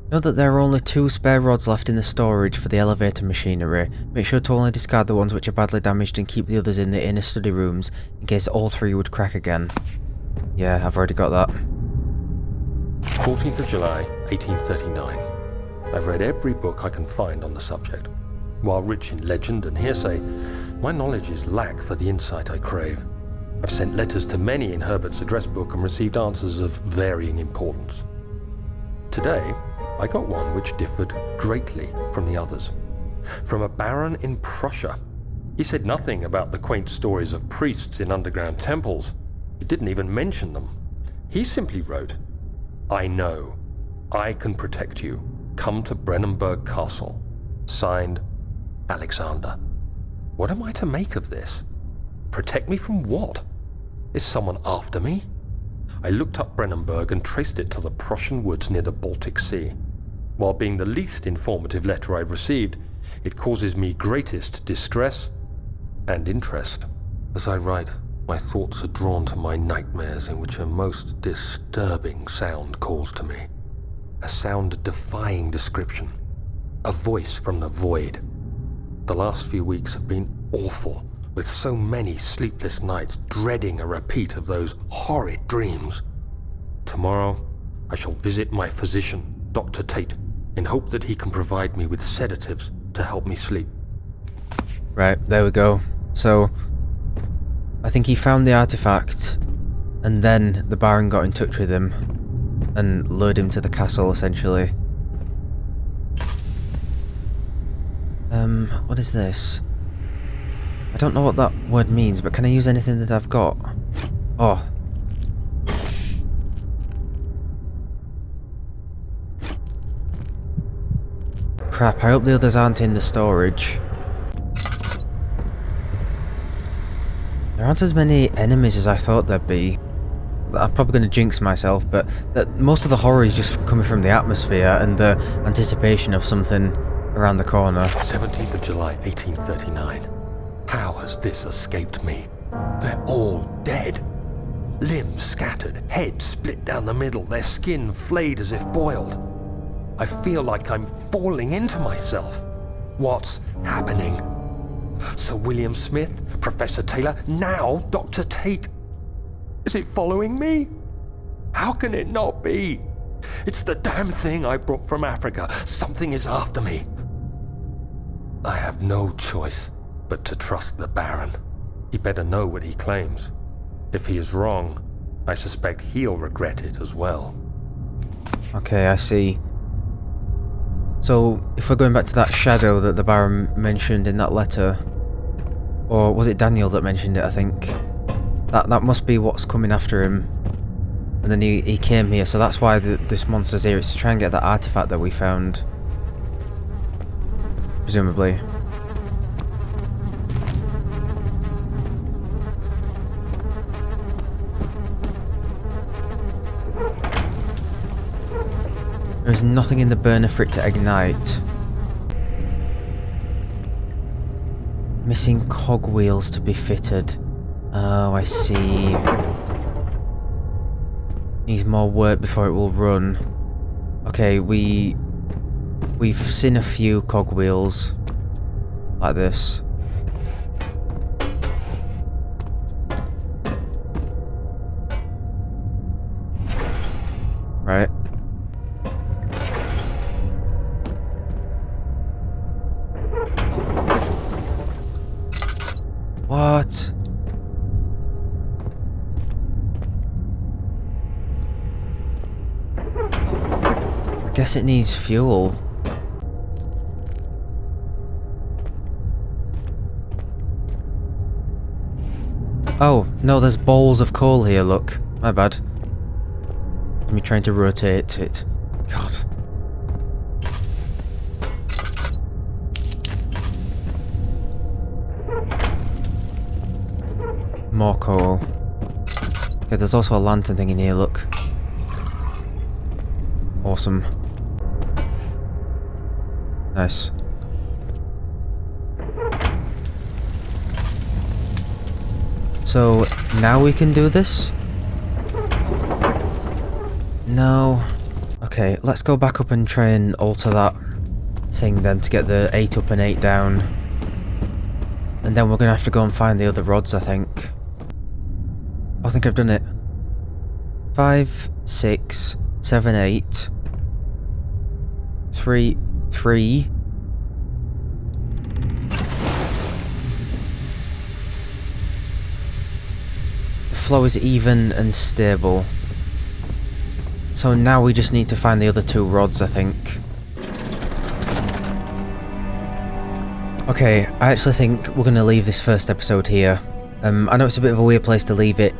Note that there are only 2 spare rods left in the storage for the elevator machinery. Make sure to only discard the ones which are badly damaged and keep the others in the inner study rooms in case all 3 would crack again. Yeah, I've already got that. 14th of July, 1839. I've read every book I can find on the subject. While rich in legend and hearsay, my knowledge is lack for the insight I crave. I've sent letters to many in Herbert's address book and received answers of varying importance. Today, I got one which differed greatly from the others. From a baron in Prussia. He said nothing about the quaint stories of priests in underground temples. He didn't even mention them. He simply wrote, "I know. I can protect you. Come to Brennenburg Castle. Signed, Alexander." What am I to make of this? Protect me from what? Is someone after me? I looked up Brennenburg and traced it to the Prussian woods near the Baltic Sea. While being the least informative letter I've received, it causes me greatest distress and interest. As I write, my thoughts are drawn to my nightmares in which a most disturbing sound calls to me. A sound defying description. A voice from the void. The last few weeks have been awful, with so many sleepless nights dreading a repeat of those horrid dreams. Tomorrow, I shall visit my physician, Dr. Tate, in hope that he can provide me with sedatives to help me sleep. Right, there we go. So, I think he found the artifact, and then the Baron got in touch with him, and lured him to the castle, essentially. What is this? I don't know what that word means, but can I use anything that I've got? Oh. Crap, I hope the others aren't in the storage. There aren't as many enemies as I thought there'd be. I'm probably going to jinx myself, but most of the horror is just coming from the atmosphere and the anticipation of something around the corner. 17th of July, 1839. How has this escaped me? They're all dead. Limbs scattered, heads split down the middle, their skin flayed as if boiled. I feel like I'm falling into myself. What's happening? Sir William Smith, Professor Taylor, now Dr. Tate. Is it following me? How can it not be? It's the damn thing I brought from Africa. Something is after me. I have no choice but to trust the Baron. He better know what he claims. If he is wrong, I suspect he'll regret it as well. Okay, I see. So, if we're going back to that shadow that the Baron mentioned in that letter, or was it Daniel that mentioned it, I think? That must be what's coming after him. And then he came here, so that's why this monster's here. It's to try and get that artifact that we found. Presumably. There's nothing in the burner for it to ignite. Missing cogwheels to be fitted. Oh, I see. Needs more work before it will run. Okay, we've seen a few cogwheels like this. Right. What? I guess it needs fuel. Oh, no, there's bowls of coal here, look. My bad. Me trying to rotate it. God. More coal. Okay, there's also a lantern thing in here, look. Awesome. Nice. So, now we can do this? No. Okay, let's go back up and try and alter that thing then to get the 8 up and 8 down. And then we're gonna have to go and find the other rods, I think. I think I've done it. 5, 6, 7, 8. 3, 3. The flow is even and stable. So now we just need to find the other 2 rods, I think. Okay, I actually think we're going to leave this first episode here. I know it's a bit of a weird place to leave it,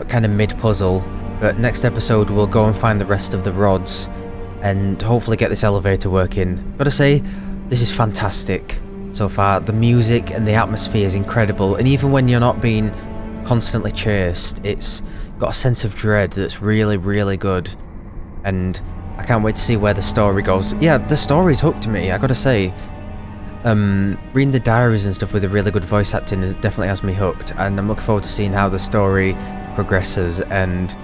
kind of mid-puzzle, but next episode we'll go and find the rest of the rods, and hopefully get this elevator working. Gotta say, this is fantastic so far. The music and the atmosphere is incredible, and even when you're not being constantly chased, it's got a sense of dread that's really, really good. And I can't wait to see where the story goes. Yeah, the story's hooked me, I gotta say. Reading the diaries and stuff with a really good voice acting definitely has me hooked, and I'm looking forward to seeing how the story progresses and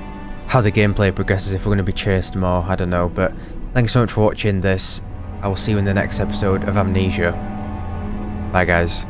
how the gameplay progresses, if we're going to be chased more, I don't know. But thanks so much for watching this. I will see you in the next episode of Amnesia. Bye guys.